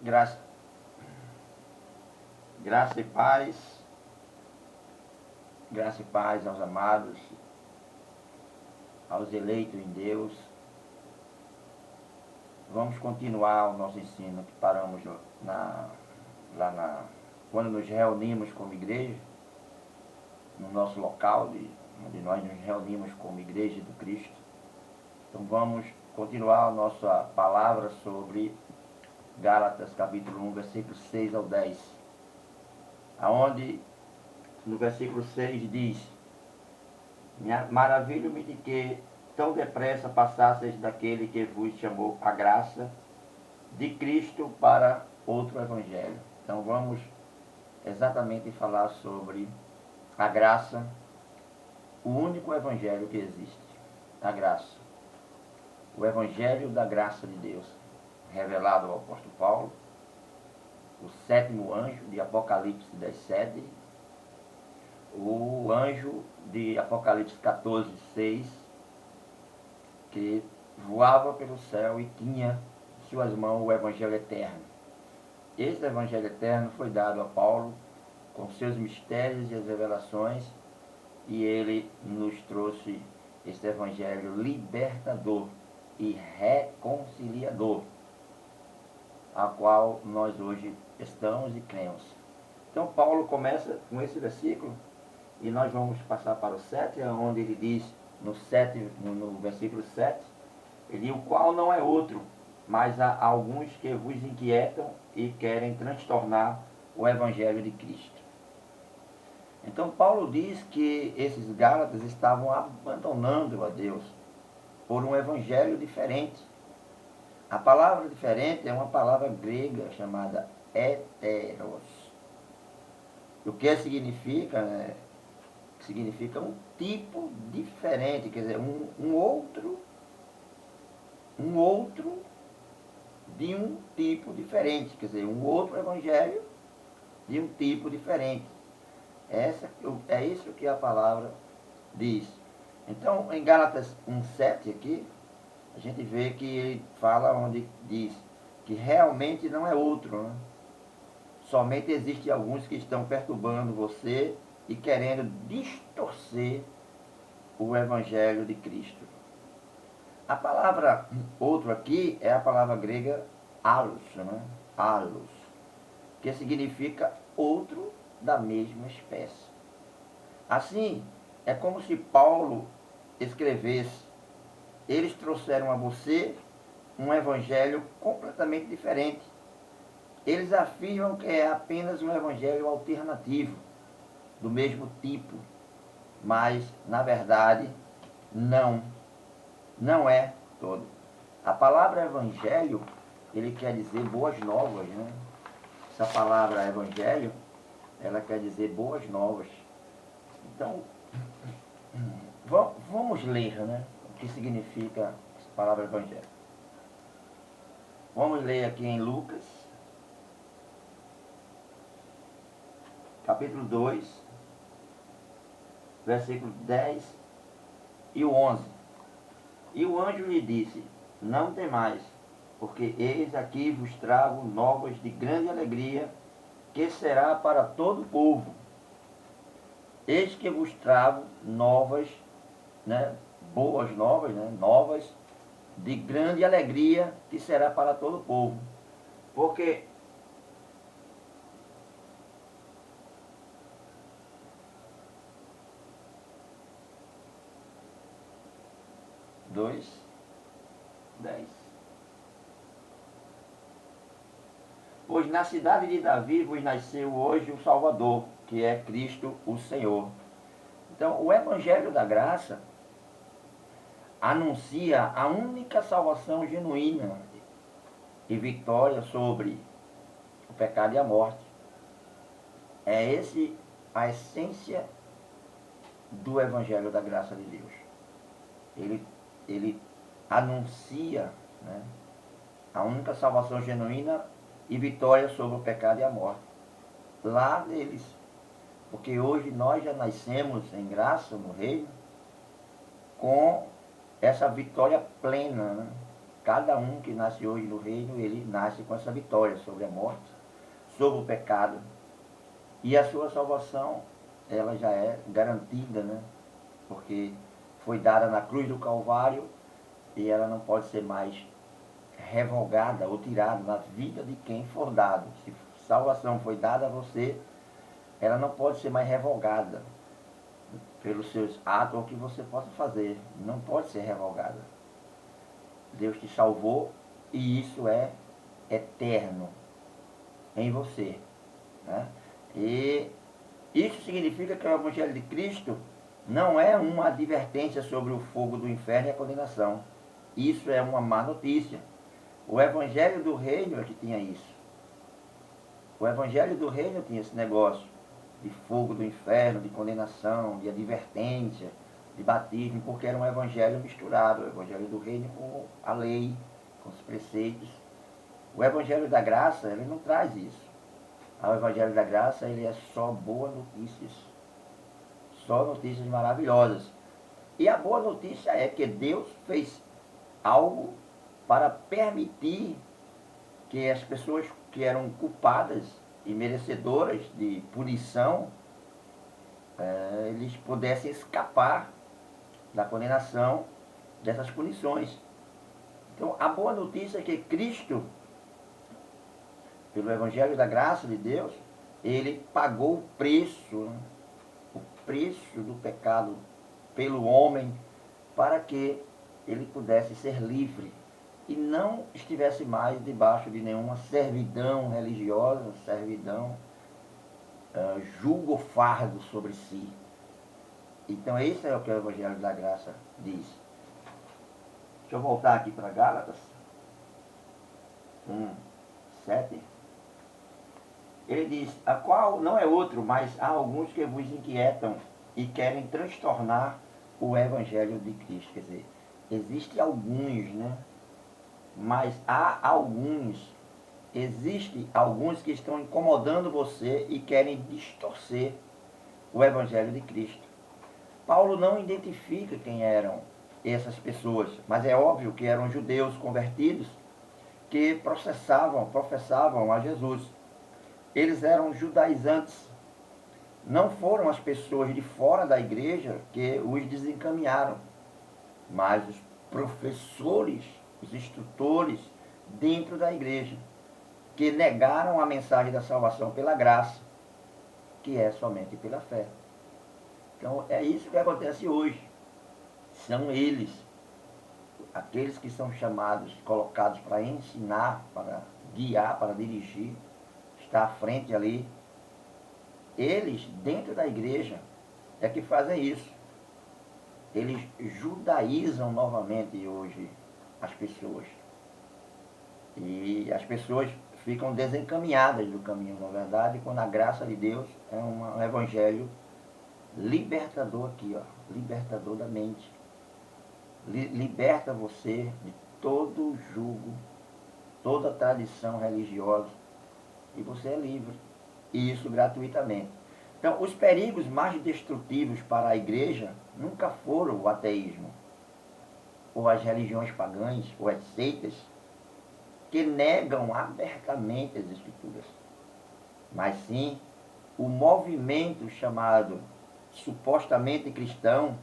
Graça, graça e paz aos amados, aos eleitos em Deus. Vamos continuar o nosso ensino que paramos quando nos reunimos como igreja, no nosso local onde nós nos reunimos como igreja do Cristo. Então vamos continuar a nossa palavra sobre Gálatas capítulo 1, versículos 6 ao 10. Aonde no versículo 6 diz: maravilho-me de que tão depressa passasseis daquele que vos chamou a graça de Cristo para outro evangelho. Então vamos exatamente falar sobre a graça, o único evangelho que existe, a graça. O evangelho da graça de Deus, revelado ao apóstolo Paulo, o sétimo anjo de Apocalipse 17, o anjo de Apocalipse 14, 6, que voava pelo céu e tinha em suas mãos o evangelho eterno. Esse evangelho eterno foi dado a Paulo com seus mistérios e as revelações, e ele nos trouxe esse evangelho libertador e reconciliador, a qual nós hoje estamos e cremos. Então Paulo começa com esse versículo, e nós vamos passar para o 7, onde ele diz, no versículo 7, ele diz: o qual não é outro, mas há alguns que vos inquietam e querem transtornar o evangelho de Cristo. Então Paulo diz que esses gálatas estavam abandonando a Deus por um evangelho diferente. A palavra diferente é uma palavra grega chamada heteros. O que significa? Significa um tipo diferente, quer dizer, um outro de um tipo diferente, quer dizer, um outro evangelho de um tipo diferente. É isso que a palavra diz. Então, em Gálatas 1,7 aqui, a gente vê que ele fala onde diz que realmente não é outro, né? Somente existem alguns que estão perturbando você e querendo distorcer o evangelho de Cristo. A palavra outro aqui é a palavra grega allos, né? Allos, que significa outro da mesma espécie. Assim, é como se Paulo escrevesse: eles trouxeram a você um evangelho completamente diferente. Eles afirmam que é apenas um evangelho alternativo, do mesmo tipo, mas, na verdade, não é todo. A palavra evangelho, ele quer dizer boas novas, né? Essa palavra evangelho, ela quer dizer boas novas. Então, vamos ler, né, o que significa essa palavra evangelho. Vamos ler aqui em Lucas, capítulo 2, versículo 10 e o 11. E o anjo lhe disse: não temais, porque eis aqui vos trago novas de grande alegria, que será para todo o povo. Eis que vos trago novas, né, boas novas, né, novas de grande alegria, que será para todo o povo. Porque dois, 10. Pois na cidade de Davi vos nasceu hoje o Salvador, que é Cristo o Senhor. Então, o Evangelho da Graça anuncia a única salvação genuína e vitória sobre o pecado e a morte. É esse a essência do Evangelho da Graça de Deus. Ele anuncia, né, a única salvação genuína e vitória sobre o pecado e a morte. Lá neles. Porque hoje nós já nascemos em graça no reino com essa vitória plena, né? cada um que nasce hoje no reino, ele nasce com essa vitória sobre a morte, sobre o pecado. E a sua salvação, ela já é garantida, né? Porque foi dada na cruz do Calvário e ela não pode ser mais revogada ou tirada na vida de quem for dado. Se salvação foi dada a você, ela não pode ser mais revogada pelos seus atos ou que você possa fazer. Não pode ser revogada. Deus te salvou e isso é eterno em você, né? E isso significa que o Evangelho de Cristo não é uma advertência sobre o fogo do inferno e a condenação. Isso é uma má notícia. O Evangelho do Reino é que tinha isso. O Evangelho do Reino tinha esse negócio de fogo do inferno, de condenação, de advertência, de batismo, porque era um Evangelho misturado, o Evangelho do Reino com a lei, com os preceitos. O Evangelho da Graça, ele não traz isso. O Evangelho da Graça, ele é só boas notícias. Só notícias maravilhosas. E a boa notícia é que Deus fez algo para permitir que as pessoas que eram culpadas e merecedoras de punição, eles pudessem escapar da condenação dessas punições. Então, a boa notícia é que Cristo, pelo Evangelho da Graça de Deus, ele pagou o preço do pecado pelo homem, para que ele pudesse ser livre e não estivesse mais debaixo de nenhuma servidão religiosa, servidão, julgo ou fardo sobre si. Então esse é o que o Evangelho da Graça diz. Deixa eu voltar aqui para Gálatas 1:7. Ele diz, a qual não é outro, mas há alguns que vos inquietam e querem transtornar o Evangelho de Cristo. Quer dizer, existem alguns, né? Mas há alguns, existem alguns que estão incomodando você e querem distorcer o Evangelho de Cristo. Paulo não identifica quem eram essas pessoas, mas é óbvio que eram judeus convertidos que professavam a Jesus. Eles eram judaizantes. Não foram as pessoas de fora da igreja que os desencaminharam, mas os professores, os instrutores dentro da igreja, que negaram a mensagem da salvação pela graça, que é somente pela fé. Então é isso que acontece hoje. São eles, aqueles que são chamados, colocados para ensinar, para guiar, para dirigir, estar à frente ali. Eles, dentro da igreja, é que fazem isso. Eles judaizam novamente hoje as pessoas. E as pessoas ficam desencaminhadas do caminho, na verdade, quando a graça de Deus é um evangelho libertador aqui, ó, libertador da mente. Liberta você de todo jugo, toda tradição religiosa, e você é livre. E isso gratuitamente. Então, os perigos mais destrutivos para a igreja nunca foram o ateísmo, ou as religiões pagãs, ou as seitas, que negam abertamente as Escrituras, mas sim o movimento chamado supostamente cristão,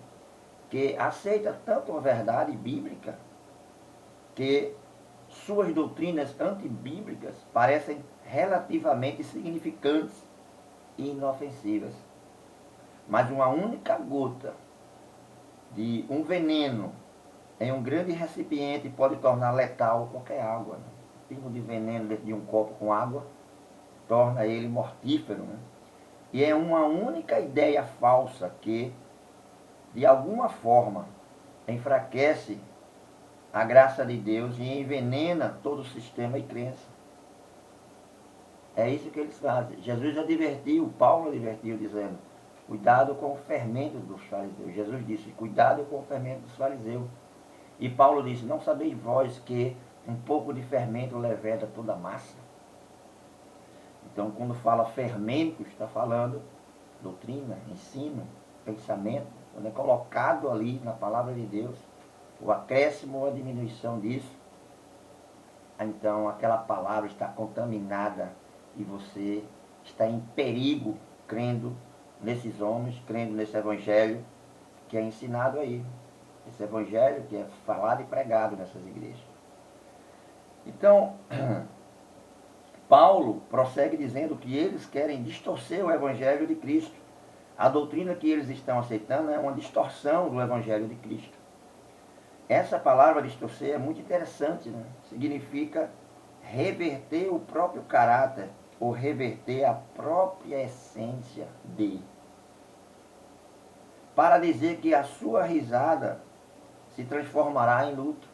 que aceita tanto a verdade bíblica, que suas doutrinas antibíblicas parecem relativamente insignificantes e inofensivas. Mas uma única gota de um veneno em um grande recipiente pode tornar letal qualquer água, né? Um pingo de veneno dentro de um copo com água torna ele mortífero, né? E é uma única ideia falsa que, de alguma forma, enfraquece a graça de Deus e envenena todo o sistema e crença. É isso que eles fazem. Jesus advertiu, Paulo advertiu, dizendo, cuidado com o fermento dos fariseus. Jesus disse, cuidado com o fermento dos fariseus. E Paulo disse, não sabeis vós que um pouco de fermento leveda toda a massa? Então, quando fala fermento, está falando doutrina, ensino, pensamento. Quando é colocado ali na palavra de Deus, o acréscimo ou a diminuição disso, então aquela palavra está contaminada e você está em perigo crendo nesses homens, crendo nesse evangelho que é ensinado aí. Esse evangelho que é falado e pregado nessas igrejas. Então, Paulo prossegue dizendo que eles querem distorcer o evangelho de Cristo. A doutrina que eles estão aceitando é uma distorção do evangelho de Cristo. Essa palavra distorcer é muito interessante, né? Significa reverter o próprio caráter ou reverter a própria essência de. Para dizer que a sua risada se transformará em luto.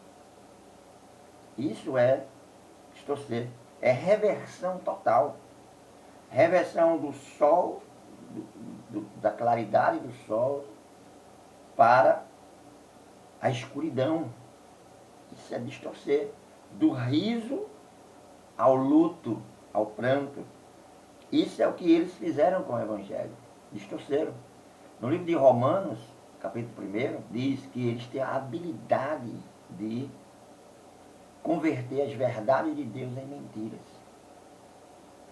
Isso é distorcer. É reversão total. Reversão do sol, da claridade do sol, para a escuridão. Isso é distorcer. Do riso ao luto, ao pranto. Isso é o que eles fizeram com o Evangelho. Distorceram. No livro de Romanos, capítulo 1, diz que eles têm a habilidade de converter as verdades de Deus em mentiras.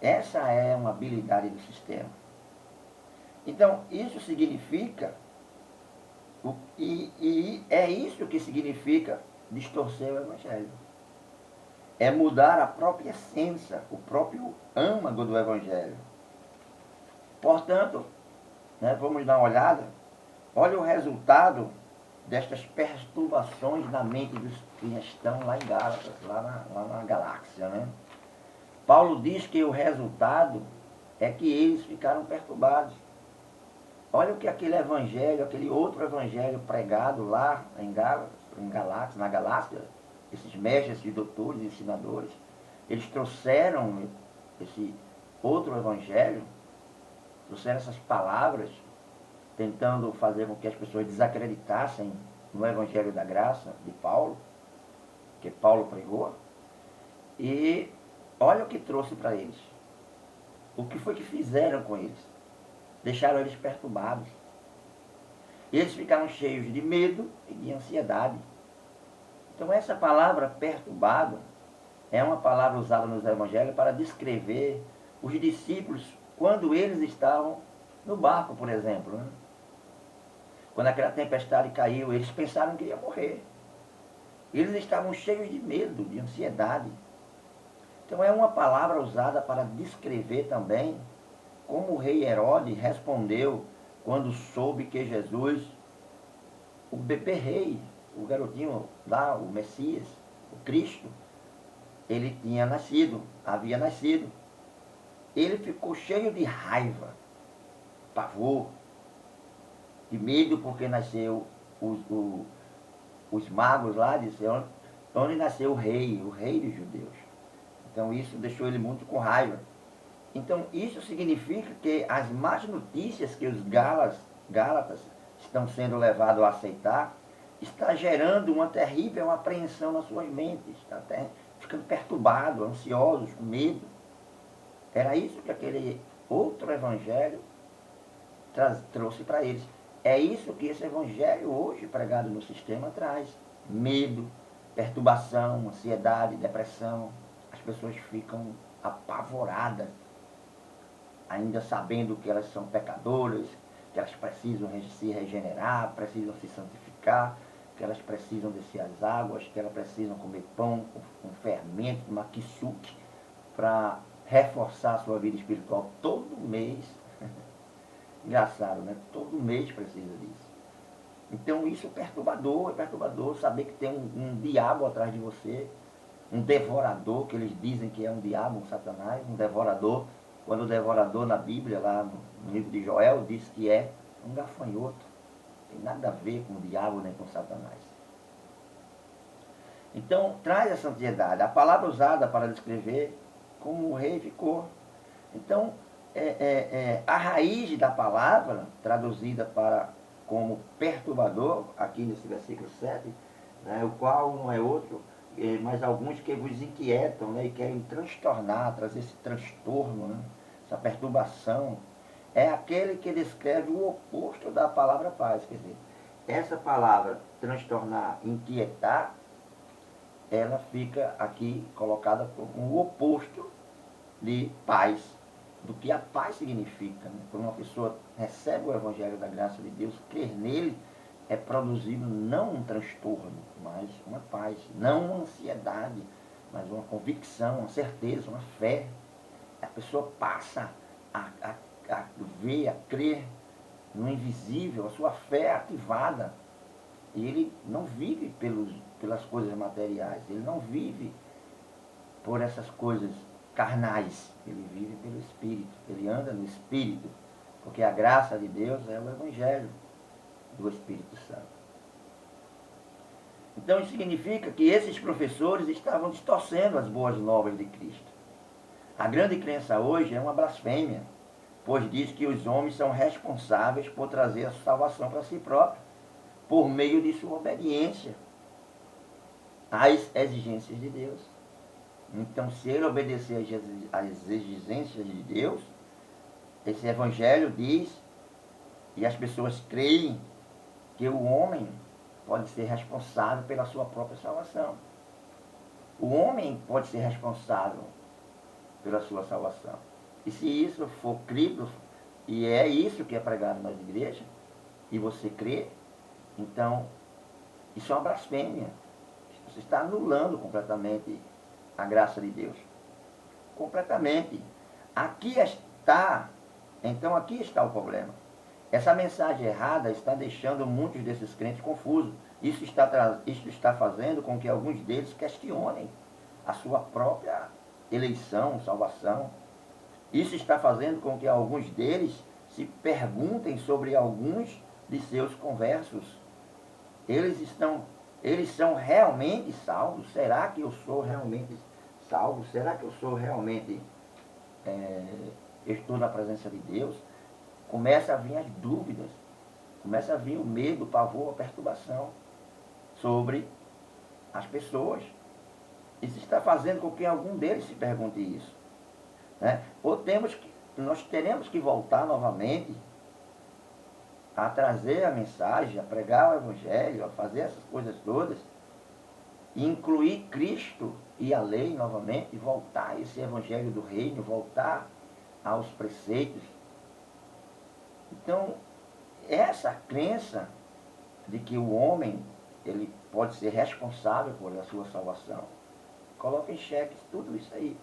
Essa é uma habilidade do sistema. Então, isso significa, e é isso que significa distorcer o Evangelho. É mudar a própria essência, o próprio âmago do Evangelho. Portanto, vamos dar uma olhada. Olha o resultado destas perturbações na mente dos que estão lá em Gálatas, lá na galáxia. Né? Paulo diz que o resultado é que eles ficaram perturbados. Olha o que aquele evangelho, aquele outro evangelho pregado lá em Gálatas, na galáxia, esses mestres, esses doutores, ensinadores, eles trouxeram esse outro evangelho, trouxeram essas palavras, tentando fazer com que as pessoas desacreditassem no evangelho da graça de Paulo, que Paulo pregou, e olha o que trouxe para eles. O que foi que fizeram com eles? Deixaram eles perturbados. Eles ficaram cheios de medo e de ansiedade. Então essa palavra perturbado é uma palavra usada nos evangelhos para descrever os discípulos quando eles estavam no barco, por exemplo. Né? Quando aquela tempestade caiu, eles pensaram que iam morrer. Eles estavam cheios de medo, de ansiedade. Então é uma palavra usada para descrever também como o rei Herodes respondeu quando soube que Jesus, o bebê rei, o garotinho lá, o Messias, o Cristo, ele tinha nascido, havia nascido. Ele ficou cheio de raiva, pavor, de medo, porque nasceu os magos lá, disseram, onde nasceu o rei dos judeus. Então isso deixou ele muito com raiva. Então isso significa que as más notícias que os gálatas estão sendo levados a aceitar, está gerando uma terrível apreensão nas suas mentes, está até ficando perturbados, ansiosos, com medo. Era isso que aquele outro evangelho trouxe para eles. É isso que esse evangelho hoje pregado no sistema traz. Medo, perturbação, ansiedade, depressão. As pessoas ficam apavoradas, ainda sabendo que elas são pecadoras, que elas precisam se regenerar, precisam se santificar, que elas precisam descer as águas, que elas precisam comer pão com fermento, uma kisuke, para reforçar a sua vida espiritual todo mês. Engraçado, né? Todo mês precisa disso. Então isso é perturbador saber que tem um diabo atrás de você, um devorador, que eles dizem que é um diabo, um satanás, um devorador, quando o devorador na Bíblia, lá no livro de Joel, diz que é um gafanhoto. Não tem nada a ver com o diabo nem com Satanás. Então, traz essa ansiedade. A palavra usada para descrever como o rei ficou. Então, a raiz da palavra, traduzida como perturbador, aqui nesse versículo 7, né, o qual não é outro, mas alguns que vos inquietam, né, e querem transtornar, trazer esse transtorno, né, essa perturbação, é aquele que descreve o oposto da palavra paz. Quer dizer, essa palavra transtornar, inquietar, ela fica aqui colocada como o oposto de paz, do que a paz significa. Né? Quando uma pessoa recebe o Evangelho da graça de Deus, crer nele, é produzido não um transtorno, mas uma paz, não uma ansiedade, mas uma convicção, uma certeza, uma fé. A pessoa passa a ver, a crer no invisível, a sua fé é ativada. E ele não vive pelas coisas materiais, ele não vive por essas coisas carnais, ele vive pelo Espírito, ele anda no Espírito, porque a graça de Deus é o Evangelho do Espírito Santo. Então isso significa que esses professores estavam distorcendo as boas novas de Cristo. A grande crença hoje é uma blasfêmia, pois diz que os homens são responsáveis por trazer a salvação para si próprios, por meio de sua obediência às exigências de Deus. Então, se ele obedecer às exigências de Deus, esse evangelho diz, e as pessoas creem, que o homem pode ser responsável pela sua própria salvação. O homem pode ser responsável pela sua salvação. E se isso for crido, e é isso que é pregado nas igrejas, e você crê, então isso é uma blasfêmia. Você está anulando completamente a graça de Deus. Completamente. Então aqui está o problema. Essa mensagem errada está deixando muitos desses crentes confusos. Isso está fazendo com que alguns deles questionem a sua própria eleição, salvação. Isso está fazendo com que alguns deles se perguntem sobre alguns de seus conversos. Eles são realmente salvos? Será que eu sou realmente salvo? Será que eu sou realmente estou na presença de Deus? Começa a vir as dúvidas, começa a vir o medo, o pavor, a perturbação sobre as pessoas. Isso está fazendo com que algum deles se pergunte isso. Né? Nós teremos que voltar novamente a trazer a mensagem, a pregar o Evangelho, a fazer essas coisas todas, e incluir Cristo e a lei novamente, voltar a esse Evangelho do Reino, voltar aos preceitos. Então, essa crença de que o homem ele pode ser responsável por a sua salvação, coloca em xeque tudo isso aí.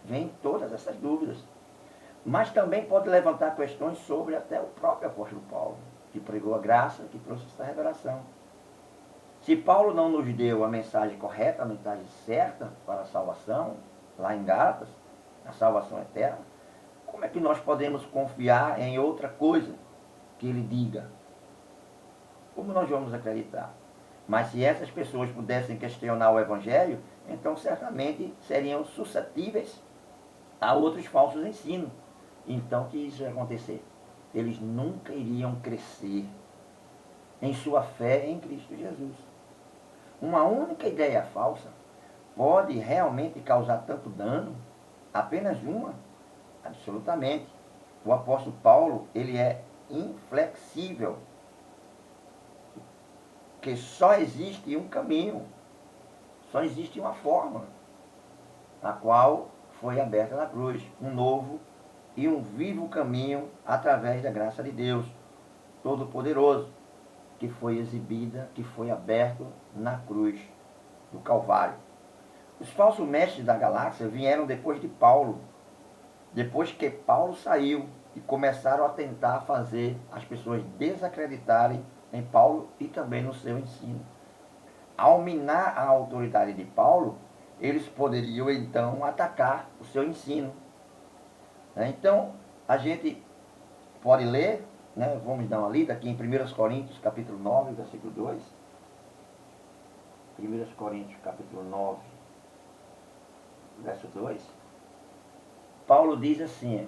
Vem todas essas dúvidas. Mas também pode levantar questões sobre até o próprio apóstolo Paulo, que pregou a graça, que trouxe essa revelação. Se Paulo não nos deu a mensagem correta, a mensagem certa para a salvação, lá em Gálatas, a salvação eterna, como é que nós podemos confiar em outra coisa que ele diga? Como nós vamos acreditar? Mas se essas pessoas pudessem questionar o Evangelho, então certamente seriam suscetíveis a outros falsos ensinos. Então, o que isso ia acontecer? Eles nunca iriam crescer em sua fé em Cristo Jesus. Uma única ideia falsa pode realmente causar tanto dano? Apenas uma? Absolutamente. O apóstolo Paulo, ele é inflexível. Que só existe um caminho, só existe uma forma, a qual foi aberta na cruz, um novo e um vivo caminho através da graça de Deus Todo-Poderoso, que foi exibida, que foi aberto na cruz do Calvário. Os falsos mestres da galáxia vieram depois de Paulo, depois que Paulo saiu, e começaram a tentar fazer as pessoas desacreditarem em Paulo e também no seu ensino. Ao minar a autoridade de Paulo, eles poderiam então atacar o seu ensino. Então, a gente pode ler, né? Vamos dar uma lida aqui em 1 Coríntios, capítulo 9, versículo 2. 1 Coríntios, capítulo 9, verso 2. Paulo diz assim: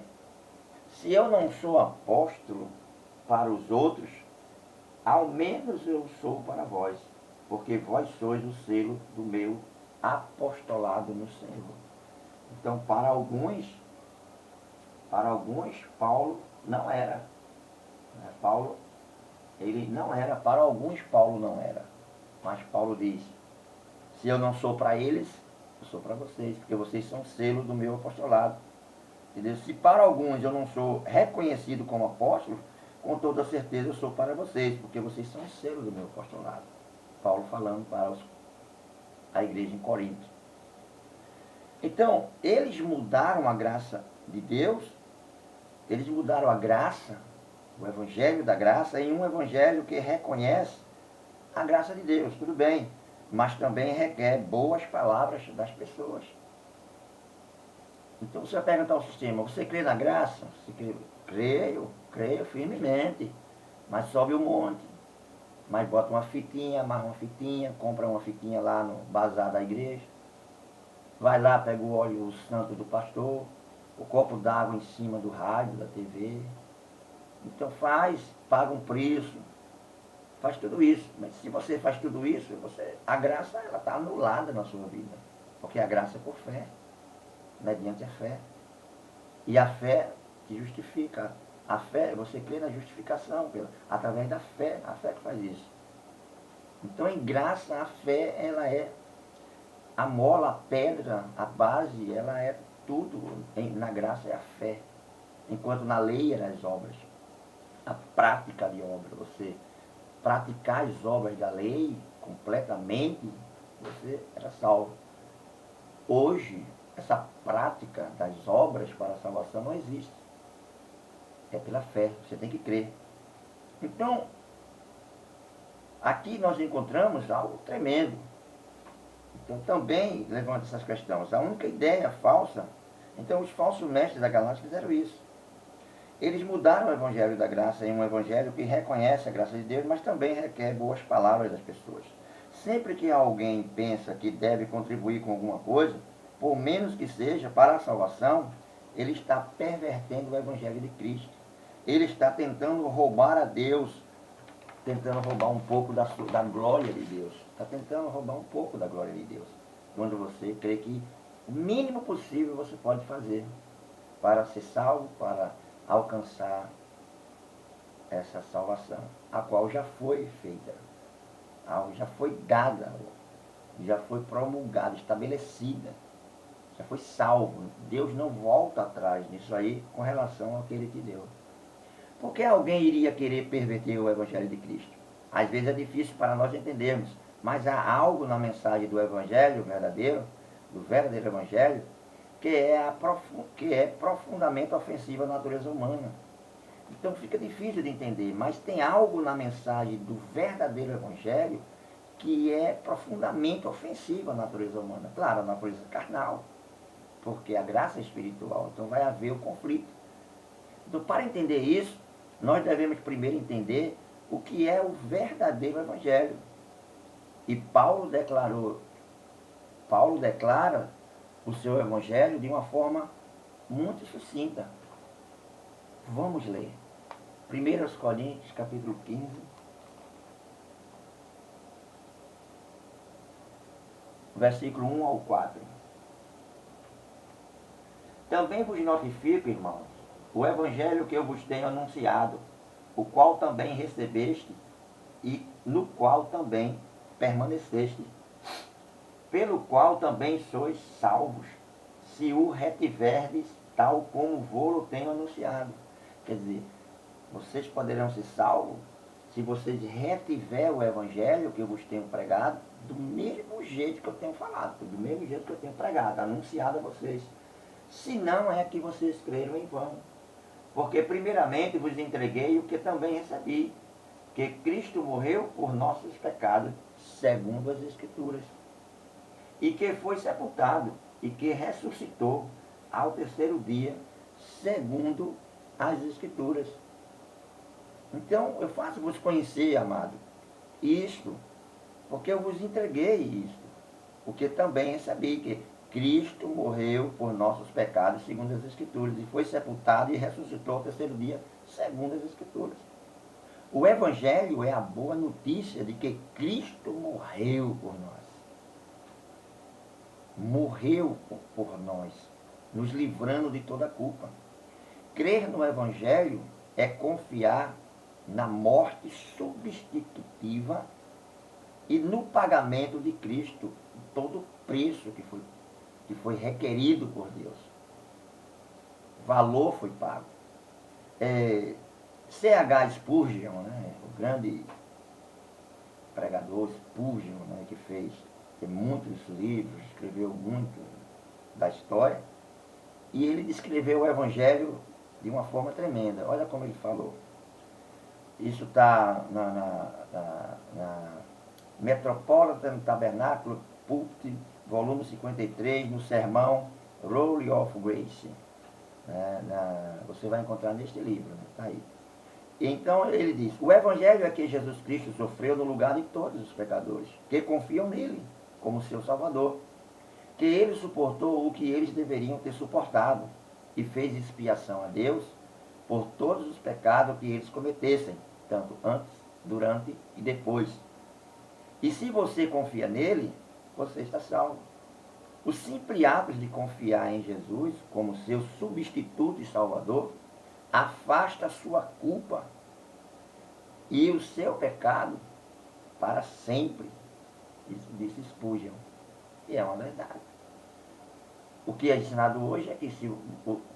se eu não sou apóstolo para os outros, ao menos eu sou para vós, porque vós sois o selo do meu apostolado no Senhor. Então, para alguns, Paulo não era. Paulo, ele não era, para alguns Paulo não era. Mas Paulo diz, Se eu não sou para eles, eu sou para vocês, porque vocês são selo do meu apostolado. Entendeu? Se para alguns eu não sou reconhecido como apóstolo, com toda certeza eu sou para vocês, porque vocês são selo do meu apostolado. Paulo falando para a igreja em Corinto. Então, eles mudaram a graça de Deus, eles mudaram a graça, o evangelho da graça, em um evangelho que reconhece a graça de Deus, tudo bem, mas também requer boas palavras das pessoas. Então você vai perguntar ao sistema, você crê na graça? Você crê? Creio firmemente, mas sobe o monte, mas bota uma fitinha, amarra uma fitinha, compra uma fitinha lá no bazar da igreja, vai lá, pega o óleo santo do pastor, o copo d'água em cima do rádio, da TV. Então paga um preço, faz tudo isso. Mas se você faz tudo isso, a graça está anulada na sua vida. Porque a graça é por fé, mediante a fé. E a fé te justifica. A fé, você crê na justificação, através da fé, a fé que faz isso. Então, em graça, a fé, ela é a mola, a pedra, a base, ela é tudo. Na graça é a fé. Enquanto na lei eram as obras. A prática de obra, você praticar as obras da lei completamente, você era salvo. Hoje, essa prática das obras para a salvação não existe. É pela fé, você tem que crer. Então, aqui nós encontramos algo tremendo. Então, também levanta essas questões. A única ideia falsa, então os falsos mestres da galáxia fizeram isso. Eles mudaram o evangelho da graça em um evangelho que reconhece a graça de Deus, mas também requer boas palavras das pessoas. Sempre que alguém pensa que deve contribuir com alguma coisa, por menos que seja para a salvação, ele está pervertendo o evangelho de Cristo. Ele está tentando roubar a Deus, tentando roubar um pouco da glória de Deus. Está tentando roubar um pouco da glória de Deus. Quando você crê que o mínimo possível você pode fazer para ser salvo, para alcançar essa salvação, a qual já foi feita, já foi dada, já foi promulgada, estabelecida, já foi salvo. Deus não volta atrás nisso aí com relação ao que Ele te deu. Por que alguém iria querer perverter o Evangelho de Cristo? Às vezes é difícil para nós entendermos, mas há algo na mensagem do Evangelho verdadeiro, do verdadeiro Evangelho, que é profundamente ofensiva à natureza humana. Então fica difícil de entender, mas tem algo na mensagem do verdadeiro Evangelho que é profundamente ofensiva à natureza humana. Claro, a natureza carnal, porque a graça é espiritual, então vai haver o conflito. Então, para entender isso, nós devemos primeiro entender o que é o verdadeiro Evangelho. E Paulo declara o seu Evangelho de uma forma muito sucinta. Vamos ler. 1 Coríntios, capítulo 15. Versículo 1 ao 4. Também vos notifico, irmãos, o Evangelho que eu vos tenho anunciado, o qual também recebeste e no qual também permaneceste, pelo qual também sois salvos, se o retiverdes tal como vou-lo tenho anunciado. Quer dizer, vocês poderão ser salvos se vocês retiver o Evangelho que eu vos tenho pregado, do mesmo jeito que eu tenho falado, do mesmo jeito que eu tenho pregado, anunciado a vocês. Se não é que vocês creram em vão. Porque primeiramente vos entreguei o que também recebi, que Cristo morreu por nossos pecados, segundo as Escrituras, e que foi sepultado, e que ressuscitou ao terceiro dia, segundo as Escrituras. Então, eu faço-vos conhecer, amado, isto, porque eu vos entreguei isto, o que também recebi, que Cristo morreu por nossos pecados, segundo as Escrituras, e foi sepultado e ressuscitou ao terceiro dia, segundo as Escrituras. O Evangelho é a boa notícia de que Cristo morreu por nós. Morreu por nós, nos livrando de toda culpa. Crer no Evangelho é confiar na morte substitutiva e no pagamento de Cristo todo o preço que foi requerido por Deus. Valor foi pago. C.H. Spurgeon, né, o grande pregador Spurgeon, né, que tem muitos livros, escreveu muito da história, e ele descreveu o Evangelho de uma forma tremenda. Olha como ele falou. Isso está na Metropolitan Tabernacle Pulpit, volume 53, no sermão Role of Grace. Você vai encontrar neste livro, né? Tá aí. Então ele diz: o Evangelho é que Jesus Cristo sofreu no lugar de todos os pecadores, que confiam nele como seu Salvador, que ele suportou o que eles deveriam ter suportado e fez expiação a Deus por todos os pecados que eles cometessem, tanto antes, durante e depois. E se você confia nele, você está salvo. O simples ato de confiar em Jesus como seu substituto e salvador afasta a sua culpa e o seu pecado para sempre. Isso disse Spurgeon. E é uma verdade. O que é ensinado hoje é que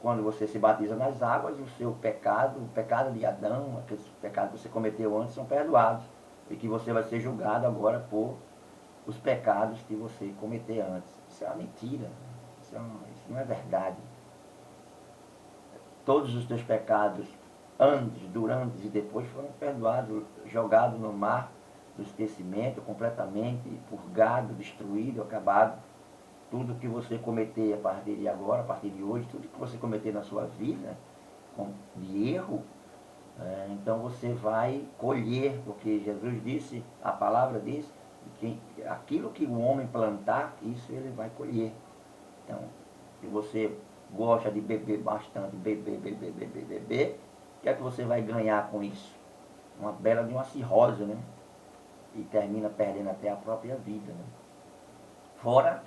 quando você se batiza nas águas, o seu pecado, o pecado de Adão, aqueles pecados que você cometeu antes, são perdoados. E que você vai ser julgado agora por os pecados que você cometeu antes. Isso é uma mentira. Isso não é verdade. Todos os teus pecados, antes, durante e depois, foram perdoados, jogados no mar do esquecimento, completamente purgado, destruído, acabado. Tudo que você cometer a partir de agora, a partir de hoje, tudo que você cometer na sua vida, de erro, então você vai colher, porque Jesus disse, a palavra diz, que aquilo que o homem plantar, isso ele vai colher. Então, se você gosta de beber bastante, beber, o que é que você vai ganhar com isso? Uma bela de uma cirrose, né? E termina perdendo até a própria vida, né? Fora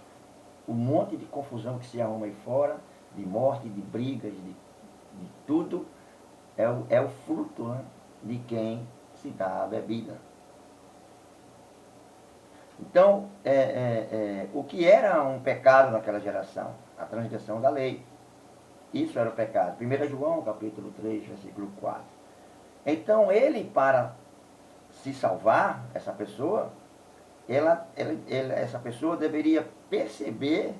o monte de confusão que se arruma aí fora, de morte, de brigas, de tudo, é o fruto, né, de quem se dá a bebida. Então, o que era um pecado naquela geração? A transgressão da lei. Isso era o pecado. 1 João, capítulo 3, versículo 4. Então, ele, para se salvar, essa pessoa, essa pessoa deveria perceber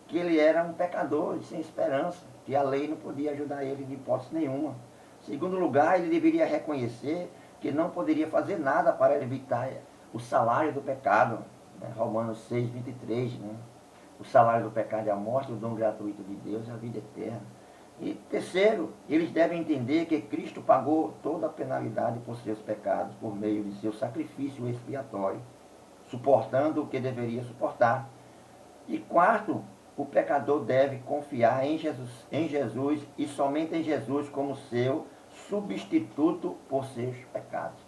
que ele era um pecador sem esperança, que a lei não podia ajudar ele de hipótese nenhuma. Em segundo lugar, ele deveria reconhecer que não poderia fazer nada para evitar o salário do pecado, né? Romanos 6, 23, né? O salário do pecado é a morte, o dom gratuito de Deus é a vida eterna. E terceiro, eles devem entender que Cristo pagou toda a penalidade por seus pecados por meio de seu sacrifício expiatório, suportando o que deveria suportar. E quarto, o pecador deve confiar em Jesus e somente em Jesus como seu substituto por seus pecados.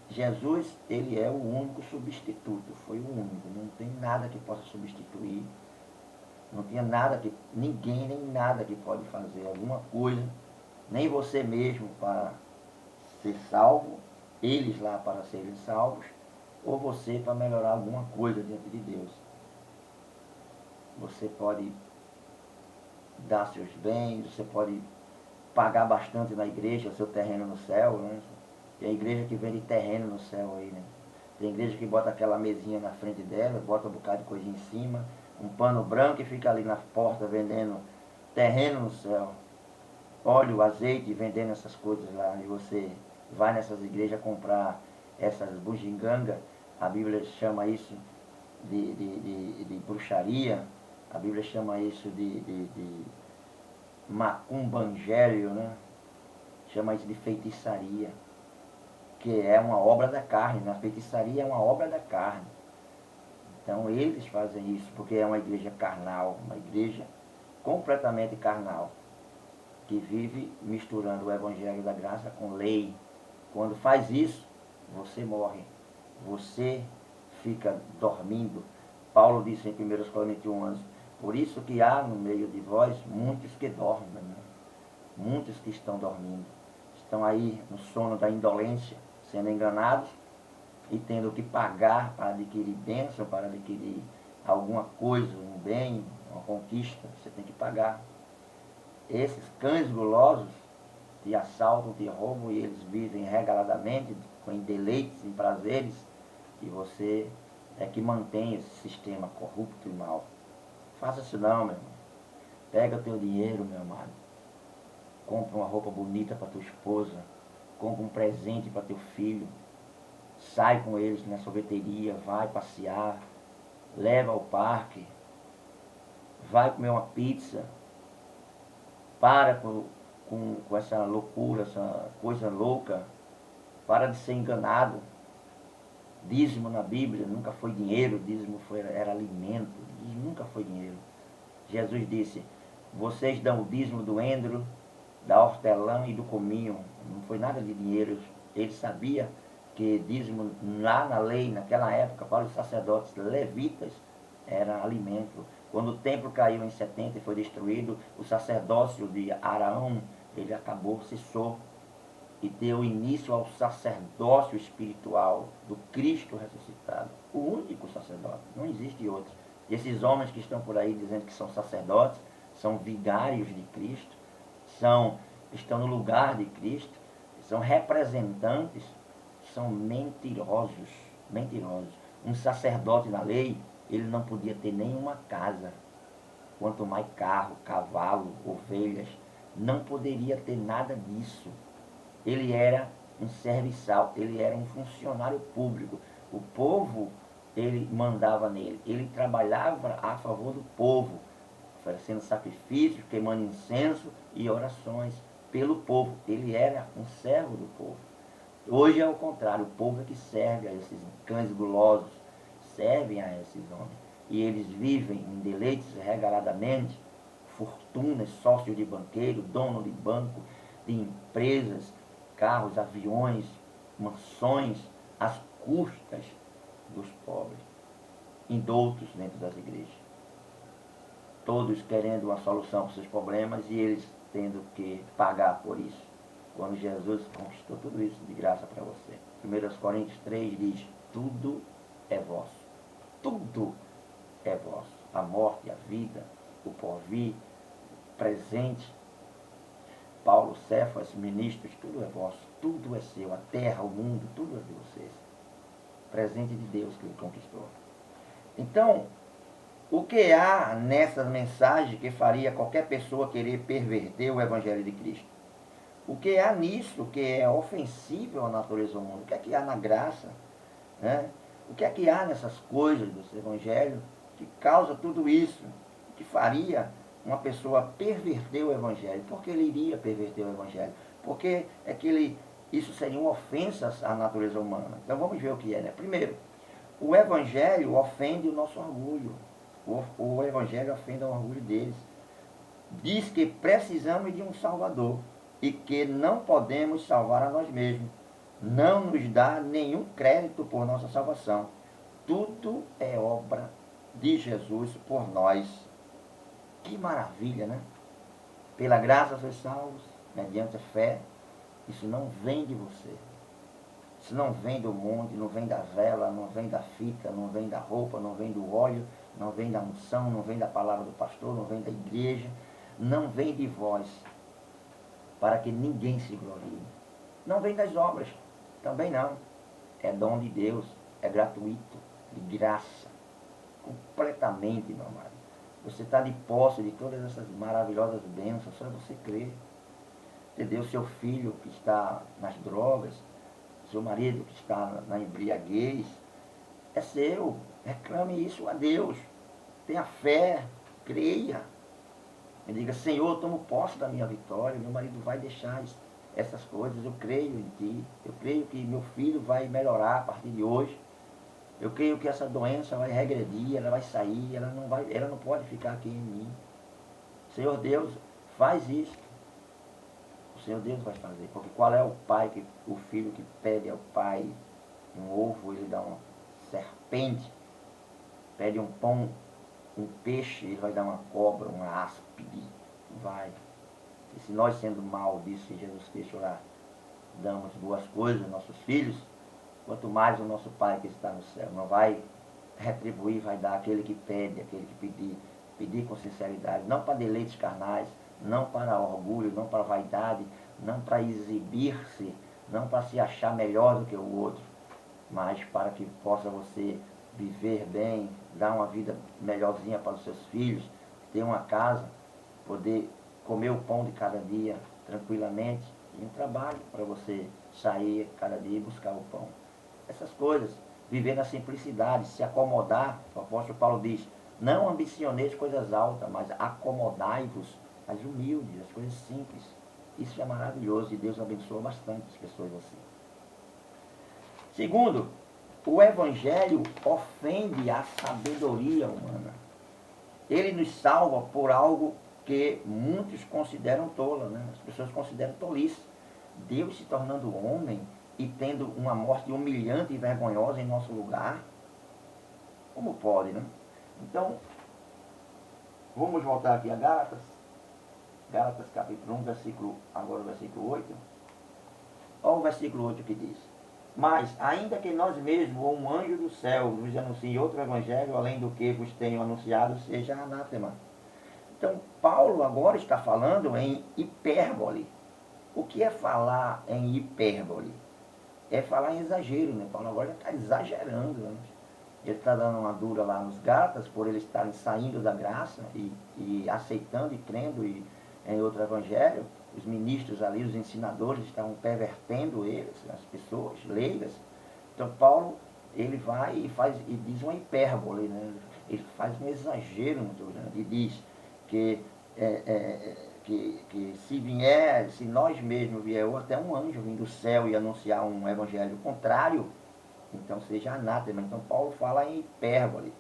Jesus, ele é o único substituto, foi o único, não tem nada que possa substituir, não tinha nada que, ninguém, nem nada que pode fazer alguma coisa, nem você mesmo para ser salvo, eles lá para serem salvos, ou você para melhorar alguma coisa diante de Deus. Você pode dar seus bens, você pode pagar bastante na igreja, seu terreno no céu, né? Tem igreja que vende terreno no céu aí, né? Tem igreja que bota aquela mesinha na frente dela, bota um bocado de coisa em cima, um pano branco e fica ali na porta vendendo terreno no céu. Óleo, azeite, vendendo essas coisas lá. E você vai nessas igrejas comprar essas bugigangas, a Bíblia chama isso de bruxaria, a Bíblia chama isso de macumbangelho, né? Chama isso de feitiçaria, que é uma obra da carne, né? A feitiçaria é uma obra da carne. Então eles fazem isso porque é uma igreja carnal, uma igreja completamente carnal, que vive misturando o evangelho da graça com lei. Quando faz isso, você morre, você fica dormindo. Paulo disse em 1 Coríntios 11, por isso que há no meio de vós muitos que dormem, né? Muitos que estão dormindo, estão aí no sono da indolência, sendo enganados e tendo que pagar para adquirir bênção, para adquirir alguma coisa, um bem, uma conquista, você tem que pagar. Esses cães gulosos te assaltam, te roubam e eles vivem regaladamente, com deleites, em prazeres, e você é que mantém esse sistema corrupto e mau. Faça isso não, meu irmão. Pega o teu dinheiro, meu amado. Compra uma roupa bonita para tua esposa. Compra um presente para teu filho. Sai com eles na sorveteria, vai passear. Leva ao parque. Vai comer uma pizza. Para com essa loucura, essa coisa louca. Para de ser enganado. Dízimo na Bíblia nunca foi dinheiro, dízimo era alimento, dízimo nunca foi dinheiro. Jesus disse, vocês dão o dízimo do endro, da hortelã e do cominho, não foi nada de dinheiro. Ele sabia que dízimo lá na lei, naquela época, para os sacerdotes levitas, era alimento. Quando o templo caiu em 70 e foi destruído, o sacerdócio de Araão, ele acabou, cessou, e deu início ao sacerdócio espiritual do Cristo ressuscitado. O único sacerdote, não existe outro. Esses homens que estão por aí dizendo que são sacerdotes, são vigários de Cristo, estão no lugar de Cristo, são representantes, são mentirosos, mentirosos. Um sacerdote na lei, ele não podia ter nenhuma casa, quanto mais carro, cavalo, ovelhas, não poderia ter nada disso. Ele era um serviçal, ele era um funcionário público. O povo, ele mandava nele. Ele trabalhava a favor do povo, oferecendo sacrifícios, queimando incenso e orações pelo povo. Ele era um servo do povo. Hoje é o contrário, o povo é que serve a esses cães gulosos, servem a esses homens. E eles vivem em deleites regaladamente, fortunas, sócios de banqueiro, dono de banco, de empresas, carros, aviões, mansões, às custas dos pobres, indoutos dentro das igrejas. Todos querendo uma solução para seus problemas e eles tendo que pagar por isso. Quando Jesus conquistou tudo isso de graça para você. 1 Coríntios 3 diz, tudo é vosso. Tudo é vosso. A morte, a vida, o porvir, o presente. Paulo, Cefas, ministros, tudo é vosso, tudo é seu, a terra, o mundo, tudo é de vocês. Presente de Deus que ele conquistou. Então, o que há nessas mensagens que faria qualquer pessoa querer perverter o Evangelho de Cristo? O que há nisso que é ofensível à natureza humana? O que é que há na graça? Né? O que é que há nessas coisas do Evangelho que causa tudo isso? Que faria uma pessoa perverter o Evangelho? Por que ele iria perverter o Evangelho? Porque isso seriam ofensas à natureza humana. Então vamos ver o que é. Né? Primeiro, o Evangelho ofende o nosso orgulho. O Evangelho ofende o orgulho deles. Diz que precisamos de um Salvador e que não podemos salvar a nós mesmos. Não nos dá nenhum crédito por nossa salvação. Tudo é obra de Jesus por nós. Que maravilha, né? Pela graça sois salvos, mediante a fé. Isso não vem de você. Isso não vem do monte, não vem da vela, não vem da fita, não vem da roupa, não vem do óleo, não vem da unção, não vem da palavra do pastor, não vem da igreja, não vem de vós, para que ninguém se glorie. Não vem das obras, também não. É dom de Deus, é gratuito, de graça, completamente, meu amado. Você está de posse de todas essas maravilhosas bênçãos, só você crer. Entendeu? Seu filho que está nas drogas, seu marido que está na embriaguez, é seu. Reclame isso a Deus. Tenha fé, creia. Me diga, Senhor, tomo posse da minha vitória, meu marido vai deixar essas coisas, eu creio em Ti. Eu creio que meu filho vai melhorar a partir de hoje. Eu creio que essa doença vai regredir, ela vai sair, ela não pode ficar aqui em mim. Senhor Deus, faz isso. O Senhor Deus vai fazer. Porque qual é o pai, o filho que pede ao pai um ovo, ele dá uma serpente, pede um pão, um peixe, ele vai dar uma cobra, uma áspide. Vai. E se nós, sendo mal, disse Jesus Cristo lá, damos boas coisas aos nossos filhos, quanto mais o nosso Pai que está no céu não vai retribuir vai dar aquele que pede, aquele que pedir com sinceridade, não para deleites carnais, não para orgulho, não para vaidade, não para exibir-se, não para se achar melhor do que o outro, mas para que possa você viver bem, dar uma vida melhorzinha para os seus filhos, ter uma casa, poder comer o pão de cada dia tranquilamente, e um trabalho para você sair cada dia e buscar o pão. Essas coisas, viver na simplicidade, se acomodar, o apóstolo Paulo diz, não ambicioneis coisas altas, mas acomodai-vos às humildes, às coisas simples. Isso é maravilhoso e Deus abençoa bastante as pessoas assim. Segundo, o Evangelho ofende a sabedoria humana. Ele nos salva por algo que muitos consideram tola, né? As pessoas consideram tolice. Deus se tornando homem e tendo uma morte humilhante e vergonhosa em nosso lugar. Como pode, né? Então, vamos voltar aqui a Gálatas. Gálatas capítulo 1, agora o versículo 8. Olha o versículo 8 que diz. Mas, ainda que nós mesmos, ou um anjo do céu, vos anuncie outro evangelho, além do que vos tenho anunciado, seja anátema. Então, Paulo agora está falando em hipérbole. O que é falar em hipérbole? É falar em exagero, né? Paulo agora está exagerando, né? Ele está dando uma dura lá nos Gálatas, por eles estarem saindo da graça e aceitando e crendo em outro evangelho. Os ministros ali, os ensinadores, estavam pervertendo eles, as pessoas leigas. Então Paulo, ele vai e diz uma hipérbole, né? Ele faz um exagero muito grande e diz que se nós mesmos vier, ou até um anjo vir do céu e anunciar um evangelho contrário, então seja anátema. Então Paulo fala em hipérbole.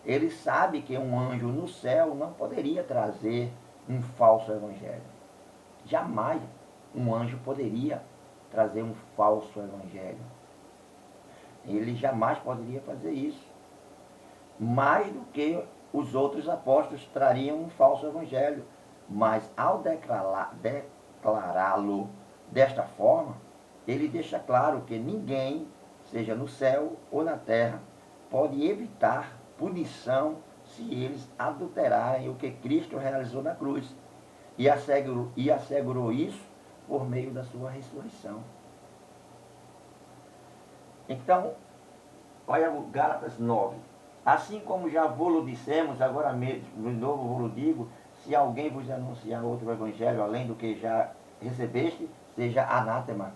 Ele sabe que um anjo no céu não poderia trazer um falso evangelho. Jamais um anjo poderia trazer um falso evangelho. Ele jamais poderia fazer isso. Mais do que os outros apóstolos trariam um falso evangelho. Mas ao declará-lo desta forma, ele deixa claro que ninguém, seja no céu ou na terra, pode evitar punição se eles adulterarem o que Cristo realizou na cruz. E assegurou isso por meio da sua ressurreição. Então, olha o Gálatas 9. Assim como já vos dissemos, agora mesmo, de novo vos digo, se alguém vos anunciar outro evangelho, além do que já recebeste, seja anátema.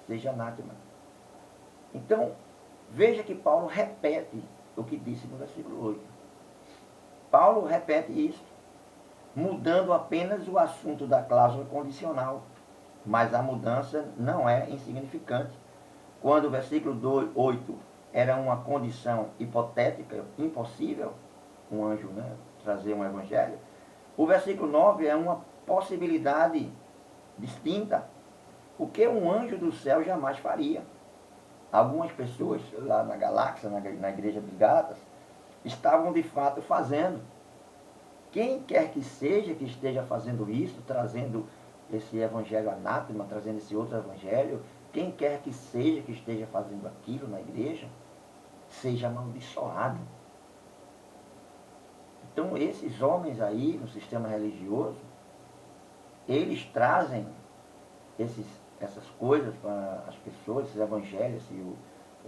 Seja anátema. Então, veja que Paulo repete o que disse no versículo 8. Paulo repete isso, mudando apenas o assunto da cláusula condicional. Mas a mudança não é insignificante. Quando o versículo 8 era uma condição hipotética, impossível, um anjo, né, trazer um evangelho, o versículo 9 é uma possibilidade distinta, o que um anjo do céu jamais faria. Algumas pessoas lá na galáxia, na igreja dos Gálatas, estavam de fato fazendo. Quem quer que seja que esteja fazendo isso, trazendo esse evangelho anátema, trazendo esse outro evangelho, quem quer que seja que esteja fazendo aquilo na igreja, seja amaldiçoado. Então esses homens aí, no sistema religioso, eles trazem essas coisas para as pessoas, esses evangelhos,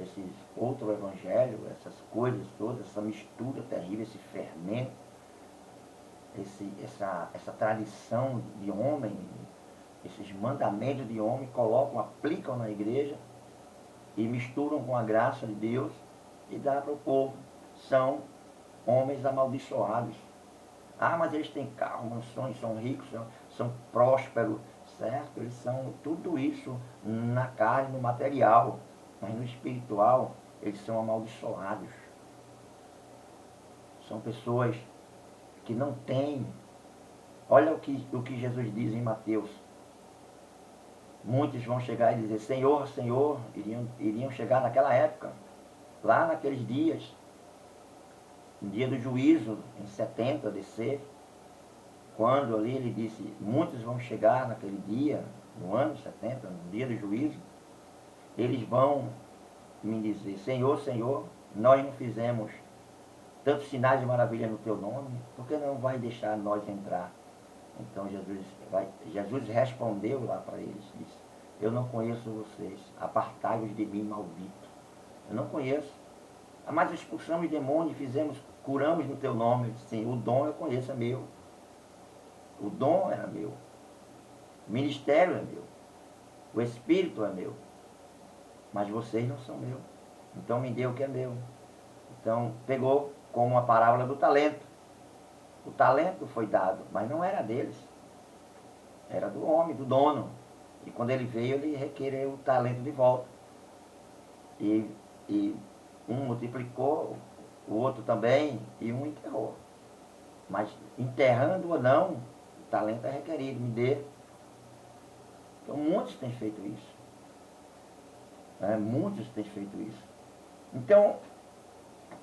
esse outro evangelho, essas coisas todas, essa mistura terrível, esse fermento, essa tradição de homem, esses mandamentos de homem, colocam, aplicam na igreja e misturam com a graça de Deus e dá para o povo. São homens amaldiçoados. Ah, mas eles têm carro, mansões, são ricos, são prósperos, certo? Eles são tudo isso na carne, no material, mas no espiritual eles são amaldiçoados. São pessoas que não têm. Olha o que Jesus diz em Mateus. Muitos vão chegar e dizer, Senhor, Senhor, iriam chegar naquela época, lá naqueles dias, no dia do juízo, em 70 DC, quando ali ele disse, muitos vão chegar naquele dia, no ano 70, no dia do juízo, eles vão me dizer, Senhor, Senhor, nós não fizemos tantos sinais de maravilha no teu nome, por que não vai deixar nós entrar? Então Jesus respondeu lá para eles, disse, eu não conheço vocês, apartai-vos de mim, maldito. Eu não conheço. Mas expulsamos demônios, curamos no teu nome. Eu disse, sim, o dom eu conheço, é meu. O dom era meu. O ministério é meu. O Espírito é meu. Mas vocês não são meu. Então me dê o que é meu. Então pegou como a parábola do talento. O talento foi dado, mas não era deles. Era do homem, do dono. E quando ele veio, ele requereu o talento de volta. E um multiplicou, o outro também, e um enterrou. Mas enterrando ou não, o talento é requerido, me dê. Então muitos têm feito isso. Muitos têm feito isso. Então,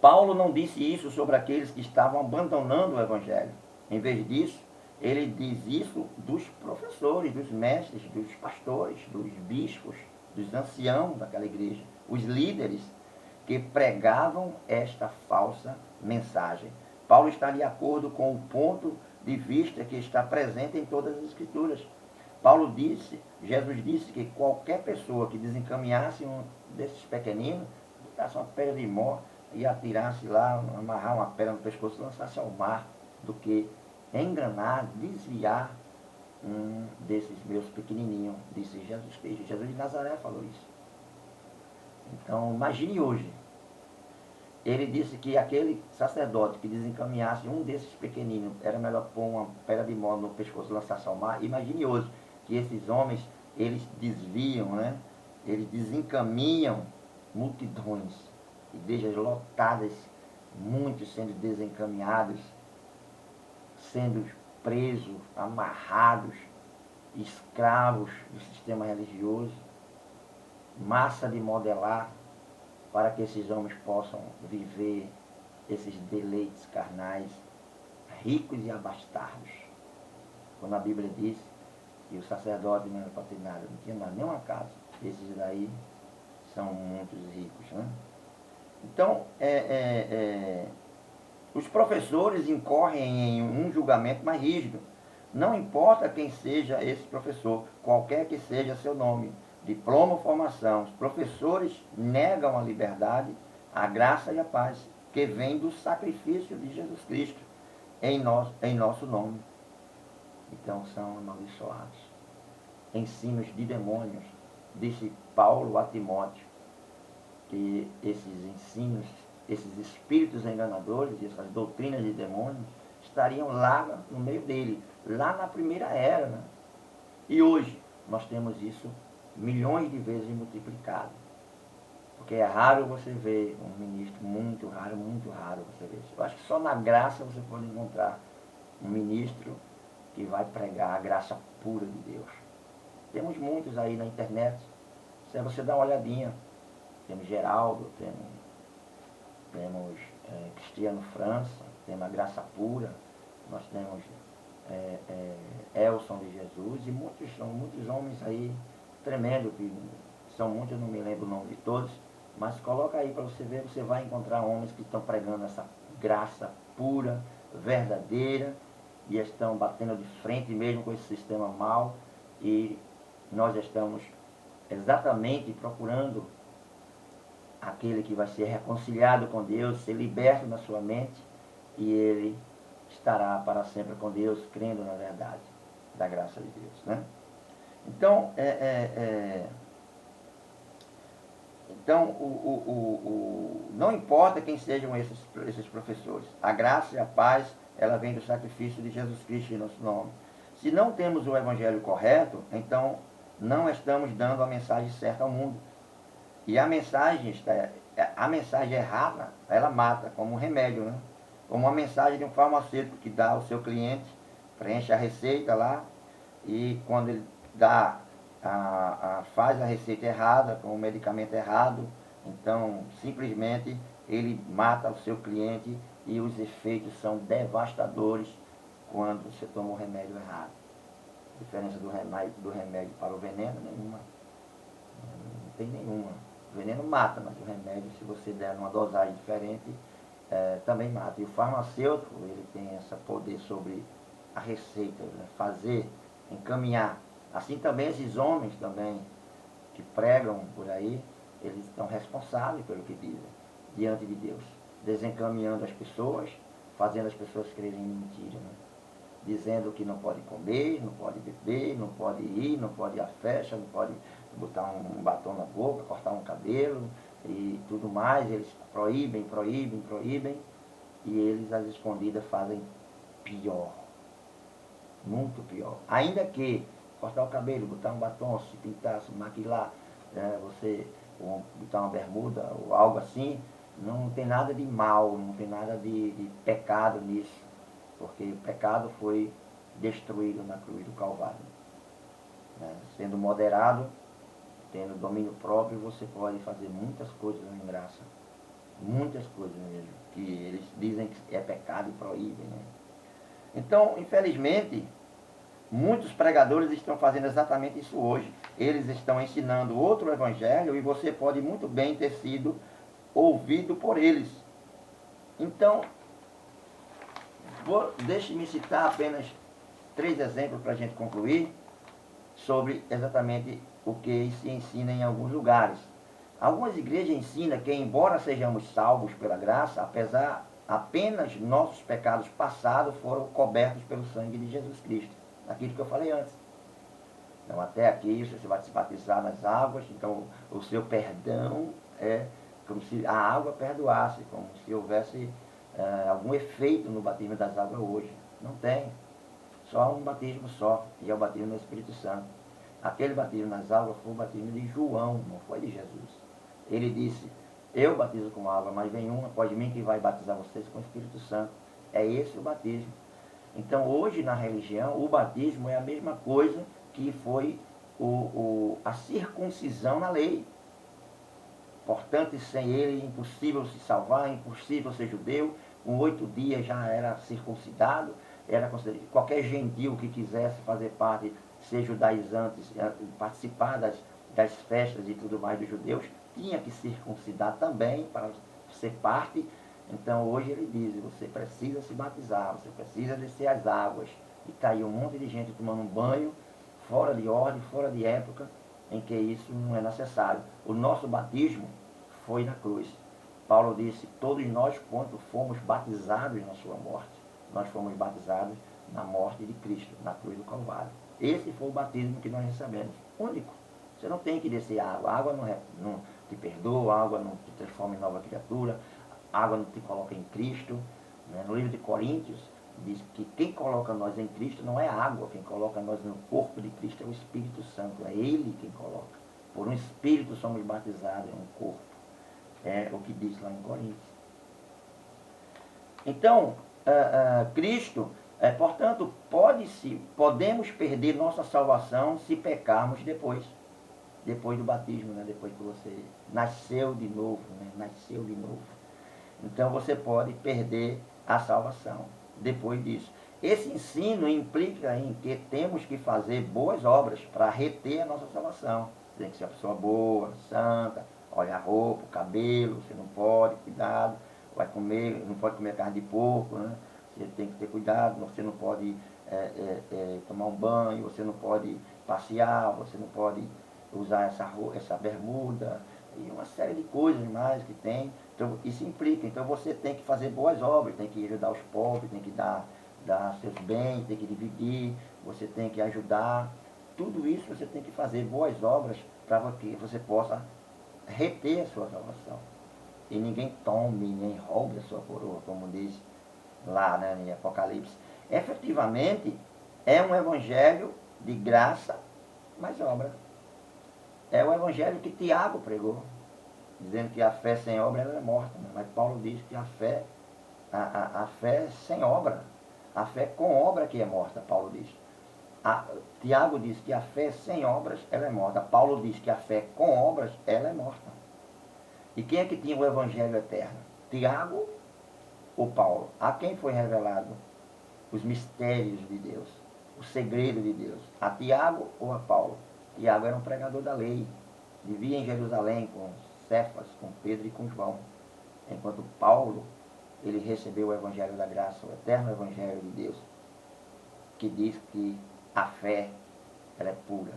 Paulo não disse isso sobre aqueles que estavam abandonando o Evangelho. Em vez disso, ele diz isso dos professores, dos mestres, dos pastores, dos bispos, dos anciãos daquela igreja, os líderes que pregavam esta falsa mensagem. Paulo está de acordo com o ponto de vista que está presente em todas as Escrituras. Jesus disse que qualquer pessoa que desencaminhasse um desses pequeninos, botasse uma pedra de mó e atirasse lá, amarrar uma pedra no pescoço e lançasse ao mar, do que enganar, desviar um desses meus pequenininhos, disse Jesus Cristo. Jesus de Nazaré falou isso. Então, imagine hoje. Ele disse que aquele sacerdote que desencaminhasse um desses pequeninos, era melhor pôr uma pedra de mó no pescoço e lançasse ao mar. Imagine hoje que esses homens, eles desviam, né? Eles desencaminham multidões, igrejas lotadas, muitos sendo desencaminhados, sendo presos, amarrados, escravos do sistema religioso, massa de modelar, para que esses homens possam viver esses deleites carnais, ricos e abastados. Quando a Bíblia diz que o sacerdote não era para ter nada, não tinha nada, nem uma casa. Esses daí são muitos ricos, né? Então, os professores incorrem em um julgamento mais rígido. Não importa quem seja esse professor, qualquer que seja seu nome, diploma ou formação, os professores negam a liberdade, a graça e a paz, que vem do sacrifício de Jesus Cristo em nosso nome. Então são amaldiçoados. Ensinos de demônios, disse Paulo a Timóteo, que esses ensinos, esses espíritos enganadores, essas doutrinas de demônios, estariam lá no meio dele, lá na primeira era, né? E hoje nós temos isso milhões de vezes multiplicado. Porque é raro você ver um ministro, muito raro você ver isso. Eu acho que só na graça você pode encontrar um ministro que vai pregar a graça pura de Deus. Temos muitos aí na internet, se você dá uma olhadinha, temos Geraldo, temos Cristiano França, temos a graça pura, nós temos Elson de Jesus e muitos homens aí tremendo, que são muitos, eu não me lembro o nome de todos, mas coloca aí para você ver, você vai encontrar homens que estão pregando essa graça pura, verdadeira, e estão batendo de frente mesmo com esse sistema mau, e nós estamos exatamente procurando aquele que vai ser reconciliado com Deus, ser liberto na sua mente, e ele estará para sempre com Deus, crendo na verdade da graça de Deus, né? Então, não importa quem sejam esses professores, a graça e a paz, ela vem do sacrifício de Jesus Cristo em nosso nome. Se não temos o evangelho correto, então não estamos dando a mensagem certa ao mundo. E a mensagem errada, ela mata, como um remédio, né? Como uma mensagem de um farmacêutico que dá ao seu cliente, preenche a receita lá, e quando ele faz a receita errada, com o medicamento errado, então simplesmente ele mata o seu cliente e os efeitos são devastadores quando você toma o remédio errado. A diferença do remédio para o veneno, nenhuma. Não tem nenhuma. O veneno mata, mas o remédio, se você der numa dosagem diferente, também mata. E o farmacêutico, ele tem esse poder sobre a receita, né? Fazer, encaminhar. Assim também esses homens também que pregam por aí, eles estão responsáveis pelo que dizem diante de Deus, desencaminhando as pessoas, fazendo as pessoas crerem em mentira, né? Dizendo que não pode comer, não pode beber, não pode ir, não pode ir à festa, não pode botar um batom na boca, cortar um cabelo e tudo mais. Eles proíbem, proíbem, proíbem, e eles às escondidas fazem pior, muito pior. Ainda que cortar o cabelo, botar um batom, se pintar, se maquilar, você botar uma bermuda ou algo assim, não tem nada de mal, não tem nada de pecado nisso, porque o pecado foi destruído na cruz do Calvário. Né? Sendo moderado, tendo domínio próprio, você pode fazer muitas coisas em graça. Muitas coisas mesmo, que eles dizem que é pecado e proíbem. Né? Então, infelizmente, muitos pregadores estão fazendo exatamente isso hoje. Eles estão ensinando outro evangelho e você pode muito bem ter sido ouvido por eles. Então, deixe-me citar apenas 3 exemplos para a gente concluir sobre exatamente o que se ensina em alguns lugares. Algumas igrejas ensinam que, embora sejamos salvos pela graça, apesar apenas nossos pecados passados foram cobertos pelo sangue de Jesus Cristo. Aquilo que eu falei antes. Então, até aqui, você vai se batizar nas águas, então o seu perdão é como se a água perdoasse, como se houvesse algum efeito no batismo das águas hoje. Não tem. Só um batismo só, e é o batismo no Espírito Santo. Aquele batismo nas águas foi o batismo de João, não foi de Jesus. Ele disse, eu batizo com água, mas vem um após mim que vai batizar vocês com o Espírito Santo. É esse o batismo. Então, hoje na religião, o batismo é a mesma coisa que foi a circuncisão na lei. Portanto, sem ele, impossível se salvar, impossível ser judeu. Com 8 dias já era circuncidado. Era considerado qualquer gentil que quisesse fazer parte, ser judaizante, participar das festas e tudo mais dos judeus, tinha que circuncidar também para ser parte. Então hoje ele diz, você precisa se batizar, você precisa descer as águas. E está aí um monte de gente tomando um banho, fora de ordem, fora de época, em que isso não é necessário. O nosso batismo foi na cruz. Paulo disse, todos nós, quando fomos batizados na sua morte, nós fomos batizados na morte de Cristo, na cruz do Calvário. Esse foi o batismo que nós recebemos, único. Você não tem que descer água, a água não te perdoa, a água não te transforma em nova criatura, a água não te coloca em Cristo. Né? No livro de Coríntios, diz que quem coloca nós em Cristo não é a água, quem coloca nós no corpo de Cristo é o Espírito Santo, é Ele quem coloca. Por um Espírito somos batizados em um corpo. É o que diz lá em Coríntios. Então, Cristo, portanto, podemos perder nossa salvação se pecarmos depois do batismo, né? Depois que você nasceu de novo, né? Nasceu de novo. Então você pode perder a salvação depois disso. Esse ensino implica em que temos que fazer boas obras para reter a nossa salvação. Tem que ser uma pessoa boa, santa, olha a roupa, o cabelo, você não pode, cuidado, vai comer, não pode comer carne de porco, né? Você tem que ter cuidado, você não pode tomar um banho, você não pode passear, você não pode usar essa bermuda, e uma série de coisas mais que tem. Então, isso implica, então você tem que fazer boas obras, tem que ajudar os pobres, tem que dar seus bens, tem que dividir, você tem que ajudar. Tudo isso você tem que fazer boas obras para que você possa reter a sua salvação. E ninguém tome, nem roube a sua coroa, como diz lá, né, em Apocalipse. Efetivamente, é um evangelho de graça, mas obra. É o evangelho que Tiago pregou, dizendo que a fé sem obra ela é morta. Né? Mas Paulo diz que a fé sem obra, a fé com obra que é morta, Paulo diz. Tiago diz que a fé sem obras ela é morta. Paulo diz que a fé com obras ela é morta. E quem é que tinha o evangelho eterno? Tiago ou Paulo? A quem foi revelado os mistérios de Deus, o segredo de Deus? A Tiago ou a Paulo? Tiago era um pregador da lei, vivia em Jerusalém com Cefas, com Pedro e com João. Enquanto Paulo ele recebeu o Evangelho da Graça, o eterno Evangelho de Deus, que diz que a fé, ela é pura.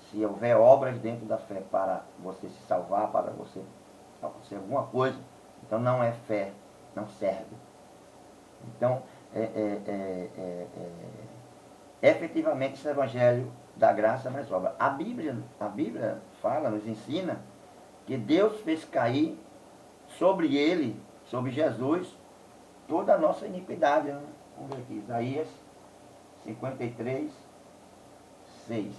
Se houver obras dentro da fé para você se salvar, para você acontecer alguma coisa, então não é fé, não serve. Então, efetivamente, esse Evangelho da Graça mais obra. A Bíblia fala, nos ensina, que Deus fez cair sobre ele, sobre Jesus, toda a nossa iniquidade. Né? Vamos ver aqui, Isaías 53, 6.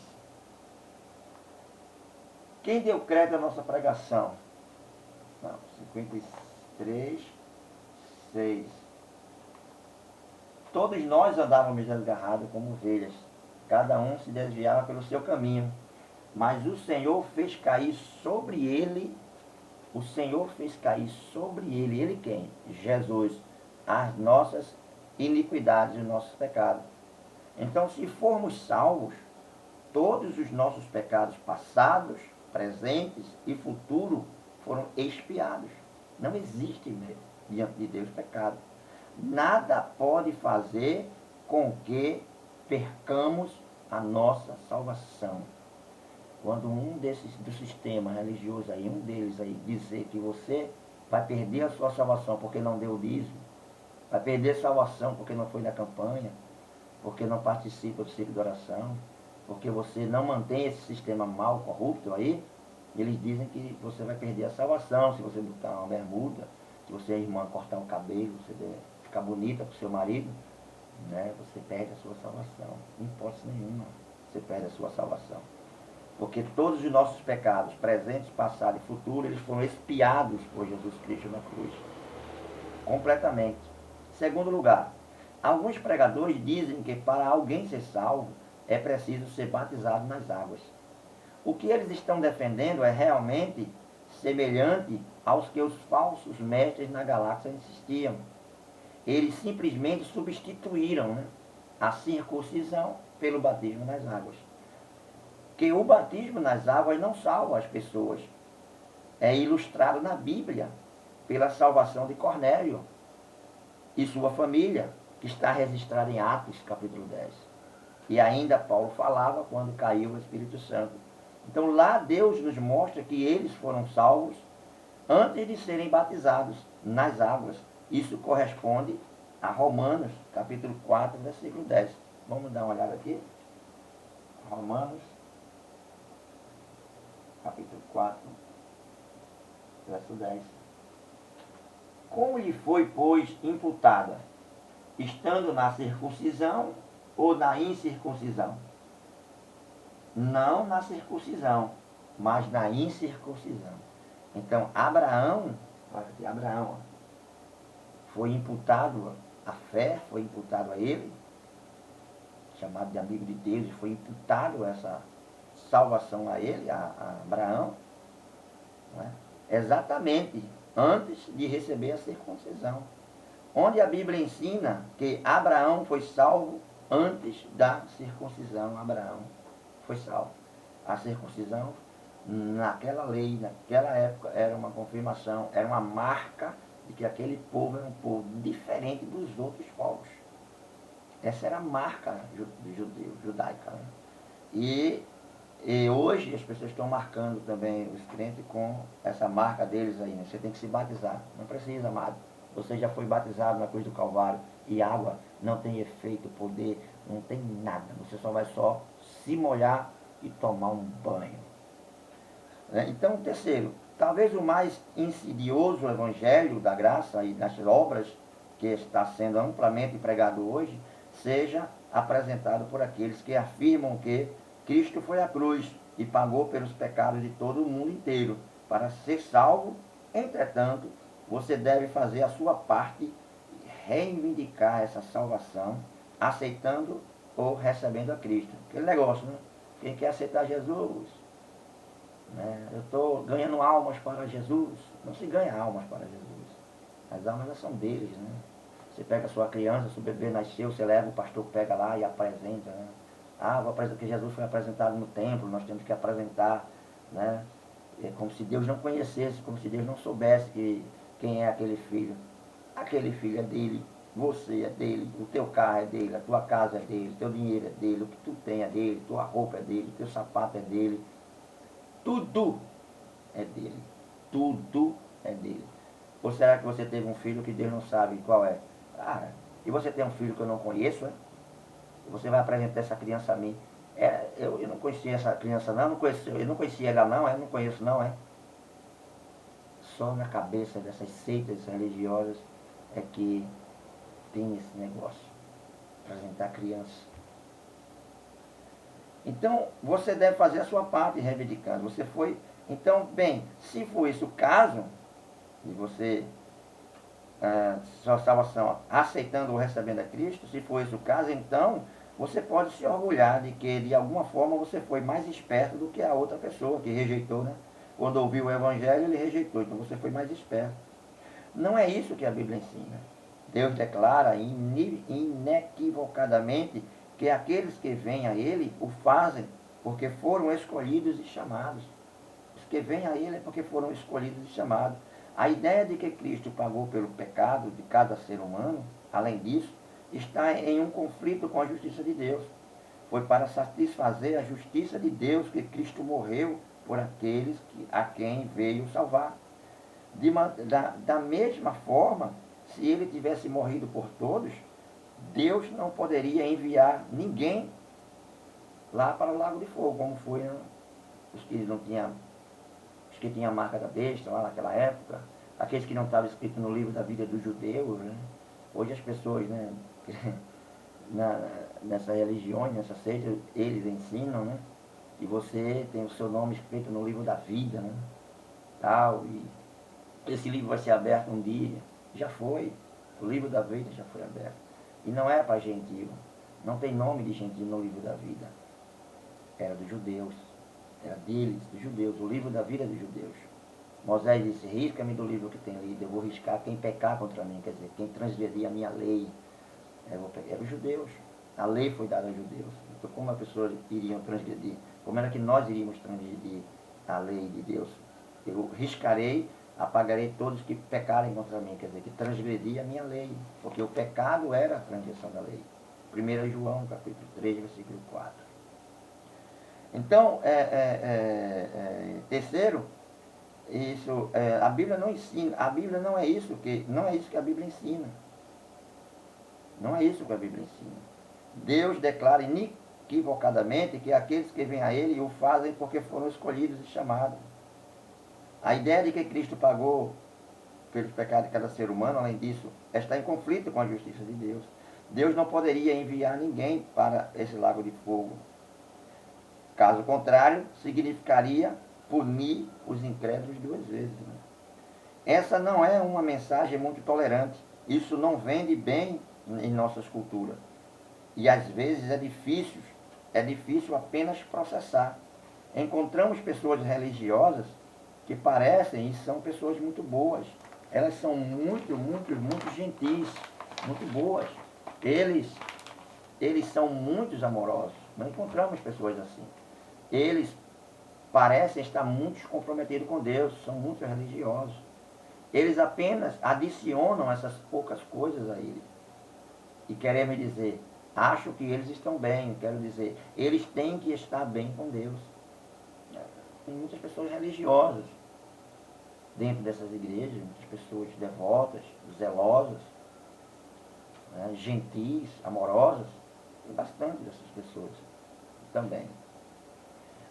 Quem deu crédito à nossa pregação? Não, 53, 6. Todos nós andávamos desgarrados como ovelhas, cada um se desviava pelo seu caminho, mas o Senhor fez cair sobre ele, ele quem? Jesus, as nossas iniquidades e os nossos pecados. Então, se formos salvos, todos os nossos pecados passados, presentes e futuros foram expiados. Não existe diante de Deus pecado. Nada pode fazer com que percamos a nossa salvação. Quando um desses do sistema religioso aí, um deles aí, dizer que você vai perder a sua salvação porque não deu o dízimo, vai perder a salvação porque não foi na campanha, porque não participa do ciclo de oração, porque você não mantém esse sistema mal, corrupto aí, eles dizem que você vai perder a salvação se você botar uma bermuda, se você, irmã, cortar o cabelo, você ficar bonita para o seu marido, né, você perde a sua salvação. Em hipótese nenhuma, você perde a sua salvação. Porque todos os nossos pecados, presentes, passados e futuros, eles foram expiados por Jesus Cristo na cruz. Completamente. Segundo lugar, alguns pregadores dizem que para alguém ser salvo, é preciso ser batizado nas águas. O que eles estão defendendo é realmente semelhante aos que os falsos mestres na galáxia insistiam. Eles simplesmente substituíram, né, a circuncisão pelo batismo nas águas. Que o batismo nas águas não salva as pessoas. É ilustrado na Bíblia pela salvação de Cornélio e sua família, que está registrada em Atos, capítulo 10. E ainda Paulo falava quando caiu o Espírito Santo. Então lá Deus nos mostra que eles foram salvos antes de serem batizados nas águas. Isso corresponde a Romanos, capítulo 4, versículo 10. Vamos dar uma olhada aqui. Romanos, capítulo 4, verso 10. Como lhe foi, pois, imputada, estando na circuncisão ou na incircuncisão? Não na circuncisão, mas na incircuncisão. Então, Abraão, olha aqui, Abraão, foi imputado a fé, foi imputado a ele, chamado de amigo de Deus, e foi imputado essa salvação a ele, a Abraão, né? Exatamente antes de receber a circuncisão. Onde a Bíblia ensina que Abraão foi salvo antes da circuncisão. Abraão foi salvo. A circuncisão, naquela lei, naquela época, era uma confirmação, era uma marca de que aquele povo era um povo diferente dos outros povos. Essa era a marca judaica. Né? E hoje as pessoas estão marcando também os crentes com essa marca deles aí. Né? Você tem que se batizar. Não precisa, amado. Você já foi batizado na cruz do Calvário. E água não tem efeito, poder, não tem nada. Você só vai se molhar e tomar um banho. Então, terceiro, talvez o mais insidioso evangelho da graça e das obras que está sendo amplamente pregado hoje, seja apresentado por aqueles que afirmam que Cristo foi à cruz e pagou pelos pecados de todo o mundo inteiro. Para ser salvo, entretanto, você deve fazer a sua parte e reivindicar essa salvação, aceitando ou recebendo a Cristo. Aquele negócio, né? Quem quer aceitar Jesus, né? Eu estou ganhando almas para Jesus. Não se ganha almas para Jesus. As almas já são deles, né? Você pega a sua criança, se o bebê nasceu, você leva, o pastor pega lá e apresenta, né? Vou apresentar que Jesus foi apresentado no templo, nós temos que apresentar, né? É como se Deus não conhecesse, como se Deus não soubesse quem é aquele filho. aquele filho é dele, você é dele, o teu carro é dele, a tua casa é dele, o teu dinheiro é dele, o que tu tem é dele, tua roupa é dele, o teu sapato é dele, tudo é dele, tudo é dele. Ou será que você teve um filho que Deus não sabe qual é? Ah, e você tem um filho que eu não conheço, é? E você vai apresentar essa criança a mim. Eu não conhecia essa criança não, eu não conhecia ela não, eu não conheço não, é? Só na cabeça dessas seitas religiosas é que tem esse negócio, apresentar criança. Então, você deve fazer a sua parte reivindicando. Você foi. Então, bem, se for esse o caso, de você, sua salvação aceitando ou recebendo a Cristo, se for esse o caso, então você pode se orgulhar de que, de alguma forma, você foi mais esperto do que a outra pessoa que rejeitou, né? Quando ouviu o Evangelho, ele rejeitou, então você foi mais esperto. Não é isso que a Bíblia ensina. Deus declara inequivocadamente que aqueles que vêm a Ele o fazem porque foram escolhidos e chamados. Os que vêm a Ele é porque foram escolhidos e chamados. A ideia de que Cristo pagou pelo pecado de cada ser humano, além disso, está em um conflito com a justiça de Deus. Foi para satisfazer a justiça de Deus que Cristo morreu por aqueles a quem veio salvar. Da mesma forma, se ele tivesse morrido por todos, Deus não poderia enviar ninguém lá para o lago de fogo, como foi, né? Os que tinham a marca da besta lá naquela época, aqueles que não estavam escritos no livro da vida dos judeus, né? Hoje as pessoas, né, nessa religião, nessa seita, eles ensinam, né, que você tem o seu nome escrito no livro da vida, né, tal, e esse livro vai ser aberto um dia. Já foi. O livro da vida já foi aberto. E não era para gentio. Não tem nome de gentio no livro da vida. Era dos judeus. Era deles, dos judeus. O livro da vida é dos judeus. Moisés disse, risca-me do livro que tem lido. Eu vou riscar quem pecar contra mim. Quer dizer, quem transgredir a minha lei. Eram os judeus. A lei foi dada aos judeus. Então como as pessoas iriam transgredir? Como era que nós iríamos transgredir a lei de Deus? Eu riscarei, apagarei todos que pecarem contra mim, quer dizer, que transgredir a minha lei, porque o pecado era a transgressão da lei. 1 João, capítulo 3, versículo 4. Então, terceiro, a Bíblia não ensina, a Bíblia não é isso que a Bíblia ensina. Não é isso que a Bíblia ensina. Deus declara inequivocadamente que aqueles que vêm a Ele o fazem porque foram escolhidos e chamados. A ideia de que Cristo pagou pelos pecados de cada ser humano, além disso, está em conflito com a justiça de Deus. Deus não poderia enviar ninguém para esse lago de fogo. Caso contrário, significaria punir os incrédulos duas vezes. Né? Essa não é uma mensagem muito tolerante. Isso não vende bem em nossas culturas. E às vezes é difícil apenas processar. Encontramos pessoas religiosas que parecem e são pessoas muito boas. Elas são muito gentis, muito boas. Eles são muito amorosos. Não encontramos pessoas assim. Eles parecem estar muito comprometidos com Deus, são muito religiosos. Eles apenas adicionam essas poucas coisas a ele. E querem me dizer, acho que eles estão bem, quero dizer, eles têm que estar bem com Deus. Tem muitas pessoas religiosas dentro dessas igrejas, muitas pessoas devotas, zelosas, né, gentis, amorosas. Tem bastante dessas pessoas também.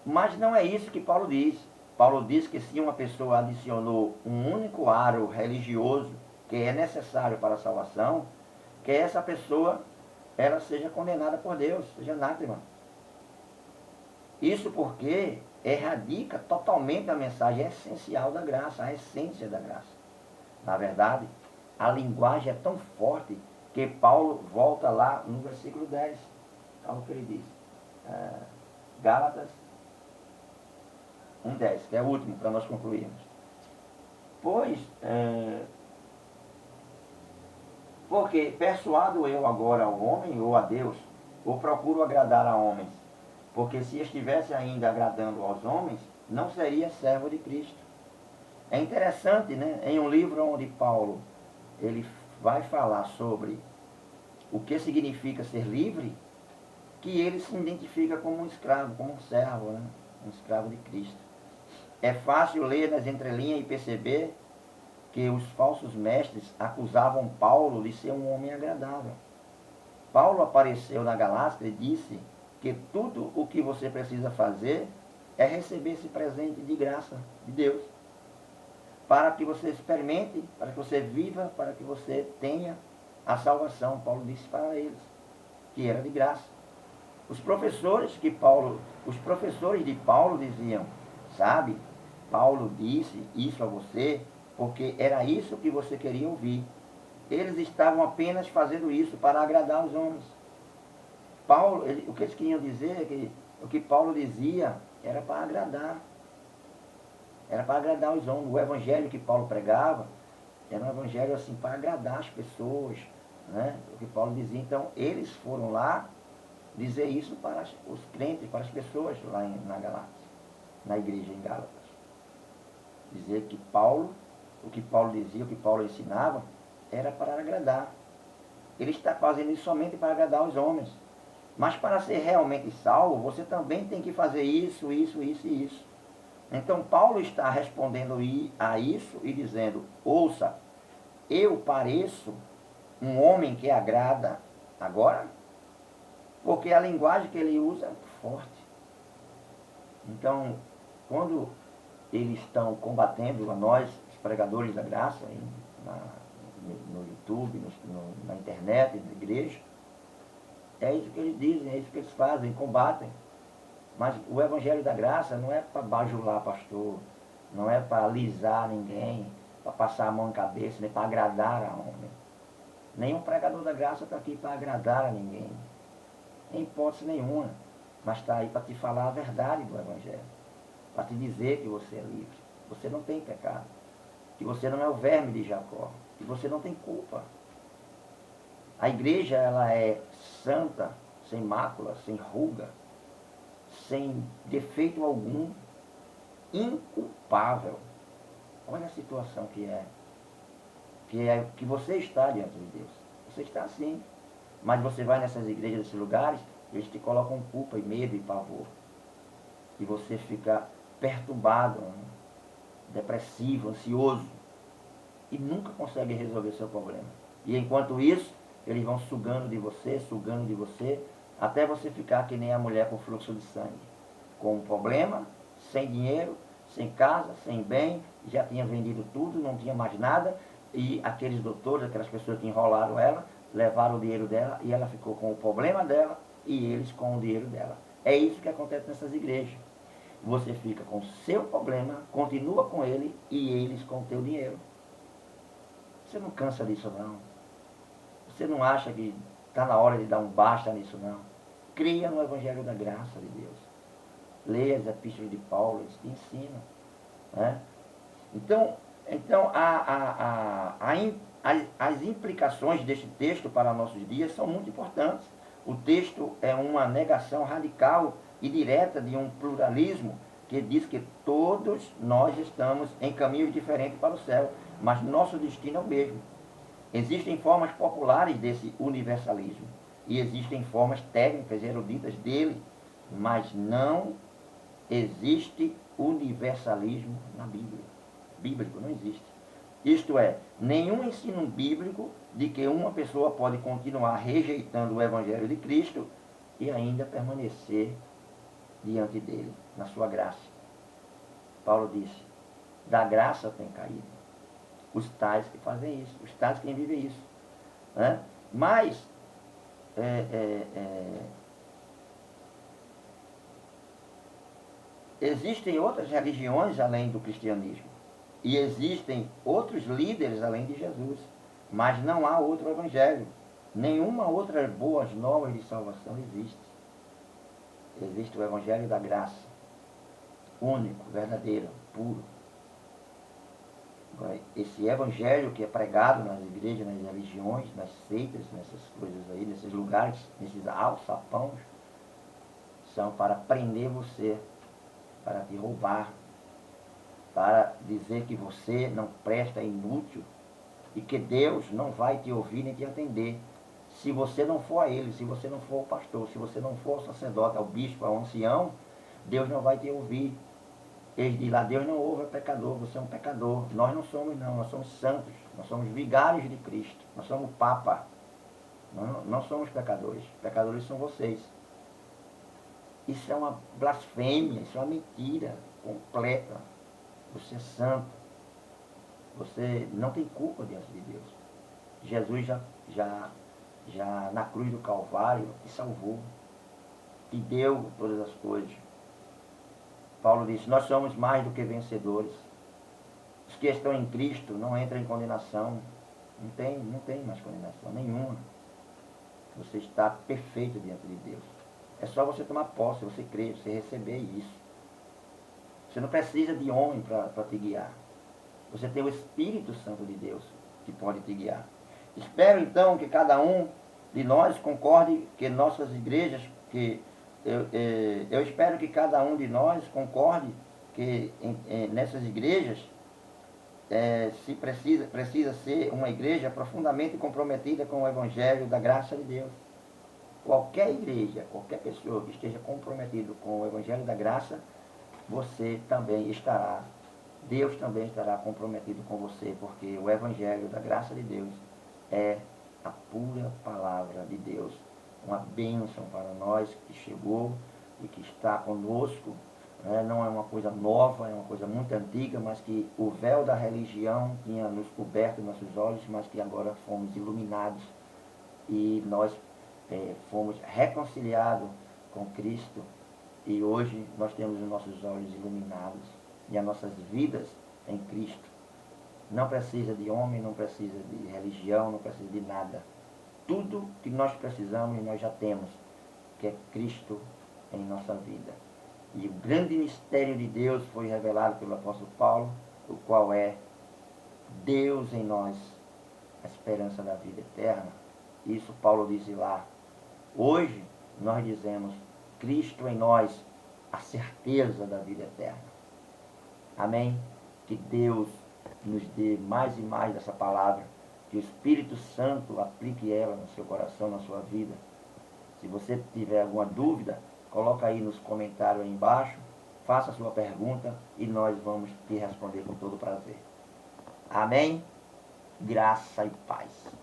Mas não é isso que Paulo diz. Paulo diz que se uma pessoa adicionou um único aro religioso que é necessário para a salvação, que essa pessoa ela seja condenada por Deus, seja anátema. Isso porque erradica totalmente a mensagem essencial da graça, a essência da graça. Na verdade, a linguagem é tão forte que Paulo volta lá no versículo 10. Olha o que ele diz. Gálatas 1:10, que é o último para nós concluirmos. Pois, porque persuado eu agora ao homem ou a Deus, ou procuro agradar a homens? Porque se estivesse ainda agradando aos homens, não seria servo de Cristo. É interessante, né? Em um livro onde Paulo ele vai falar sobre o que significa ser livre, que ele se identifica como um escravo, como um servo, né? Um escravo de Cristo. É fácil ler nas entrelinhas e perceber que os falsos mestres acusavam Paulo de ser um homem agradável. Paulo apareceu na Galácia e disse que tudo o que você precisa fazer é receber esse presente de graça de Deus, para que você experimente, para que você viva, para que você tenha a salvação. Paulo disse para eles que era de graça. Os professores de Paulo diziam, sabe, Paulo disse isso a você porque era isso que você queria ouvir. Eles estavam apenas fazendo isso para agradar os homens. O que eles queriam dizer é que o que Paulo dizia era para agradar. Era para agradar os homens. O evangelho que Paulo pregava era um evangelho assim para agradar as pessoas, né? O que Paulo dizia. Então, eles foram lá dizer isso para os crentes, para as pessoas lá na Galácia, na igreja em Gálatas. Dizer que o que Paulo dizia, o que Paulo ensinava, era para agradar. Ele está fazendo isso somente para agradar os homens. Mas para ser realmente salvo, você também tem que fazer isso, isso, isso e isso. Então Paulo está respondendo a isso e dizendo, ouça, eu pareço um homem que agrada agora, porque a linguagem que ele usa é forte. Então, quando eles estão combatendo a nós, os pregadores da graça, no YouTube, na internet, na igreja, é isso que eles dizem, é isso que eles fazem, combatem. Mas o evangelho da graça não é para bajular pastor, não é para alisar ninguém, para passar a mão na cabeça, nem para agradar a homem. Nenhum pregador da graça está aqui para agradar a ninguém, em hipótese nenhuma, mas está aí para te falar a verdade do evangelho, para te dizer que você é livre, você não tem pecado, que você não é o verme de Jacó, que você não tem culpa. A igreja, ela é santa, sem mácula, sem ruga, sem defeito algum, inculpável. Olha a situação que você está diante de Deus. Você está assim. Mas você vai nessas igrejas, nesses lugares, eles te colocam culpa e medo e pavor. E você fica perturbado, né? Depressivo, ansioso. E nunca consegue resolver seu problema. E enquanto isso, eles vão sugando de você, até você ficar que nem a mulher com fluxo de sangue. Com um problema, sem dinheiro, sem casa, sem bem, já tinha vendido tudo, não tinha mais nada, e aqueles doutores, aquelas pessoas que enrolaram ela, levaram o dinheiro dela, e ela ficou com o problema dela, e eles com o dinheiro dela. É isso que acontece nessas igrejas. Você fica com o seu problema, continua com ele, e eles com o teu dinheiro. Você não cansa disso, não. Você não acha que está na hora de dar um basta nisso, não. Cria no Evangelho da Graça de Deus. Leia as epístolas de Paulo, eles te ensinam. Né? Então as implicações deste texto para nossos dias são muito importantes. O texto é uma negação radical e direta de um pluralismo que diz que todos nós estamos em caminhos diferentes para o céu, mas nosso destino é o mesmo. Existem formas populares desse universalismo e existem formas técnicas eruditas dele, mas não existe universalismo na Bíblia. Bíblico não existe. Isto é, nenhum ensino bíblico de que uma pessoa pode continuar rejeitando o Evangelho de Cristo e ainda permanecer diante dele, na sua graça. Paulo disse, da graça tem caído. Os tais que fazem isso, os tais que vivem isso. Né? Mas, existem outras religiões além do cristianismo. E existem outros líderes além de Jesus. Mas não há outro evangelho. Nenhuma outra boas novas de salvação existe. Existe o evangelho da graça. Único, verdadeiro, puro. Esse evangelho que é pregado nas igrejas, nas religiões, nas seitas, nessas coisas aí, nesses lugares, nesses alçapãos, são para prender você, para te roubar, para dizer que você não presta, é inútil, e que Deus não vai te ouvir nem te atender se você não for a Ele, se você não for o pastor, se você não for o sacerdote, ao bispo, ao ancião. Deus não vai te ouvir. Eles dizem lá, Deus não ouve o pecador, você é um pecador. Nós não somos não, nós somos santos, nós somos vigários de Cristo, nós somos Papa. Nós não somos pecadores, pecadores são vocês. Isso é uma blasfêmia, isso é uma mentira completa. Você é santo, você não tem culpa diante de Deus. Jesus já na cruz do Calvário te salvou, te deu todas as coisas. Paulo disse, nós somos mais do que vencedores. Os que estão em Cristo não entram em condenação. Não tem mais condenação nenhuma. Você está perfeito diante de Deus. É só você tomar posse, você crer, você receber isso. Você não precisa de homem para te guiar. Você tem o Espírito Santo de Deus que pode te guiar. Espero então que cada um de nós concorde que nossas igrejas, eu espero que cada um de nós concorde que nessas igrejas se precisa ser uma igreja profundamente comprometida com o Evangelho da graça de Deus. Qualquer igreja, qualquer pessoa que esteja comprometido com o Evangelho da graça, você também estará, Deus também estará comprometido com você, porque o Evangelho da graça de Deus é a pura palavra de Deus, uma bênção para nós que chegou e que está conosco. Não é uma coisa nova, é uma coisa muito antiga, mas que o véu da religião tinha nos coberto nossos olhos, mas que agora fomos iluminados e nós fomos reconciliados com Cristo, e hoje nós temos os nossos olhos iluminados e as nossas vidas em Cristo. Não precisa de homem, não precisa de religião, não precisa de nada. Tudo que nós precisamos nós já temos, que é Cristo em nossa vida. E o grande mistério de Deus foi revelado pelo apóstolo Paulo, o qual é Deus em nós, a esperança da vida eterna. Isso Paulo diz lá. Hoje nós dizemos Cristo em nós, a certeza da vida eterna. Amém? Que Deus nos dê mais e mais dessa palavra, que o Espírito Santo aplique ela no seu coração, na sua vida. Se você tiver alguma dúvida, coloca aí nos comentários aí embaixo, faça a sua pergunta e nós vamos te responder com todo prazer. Amém? Graça e paz.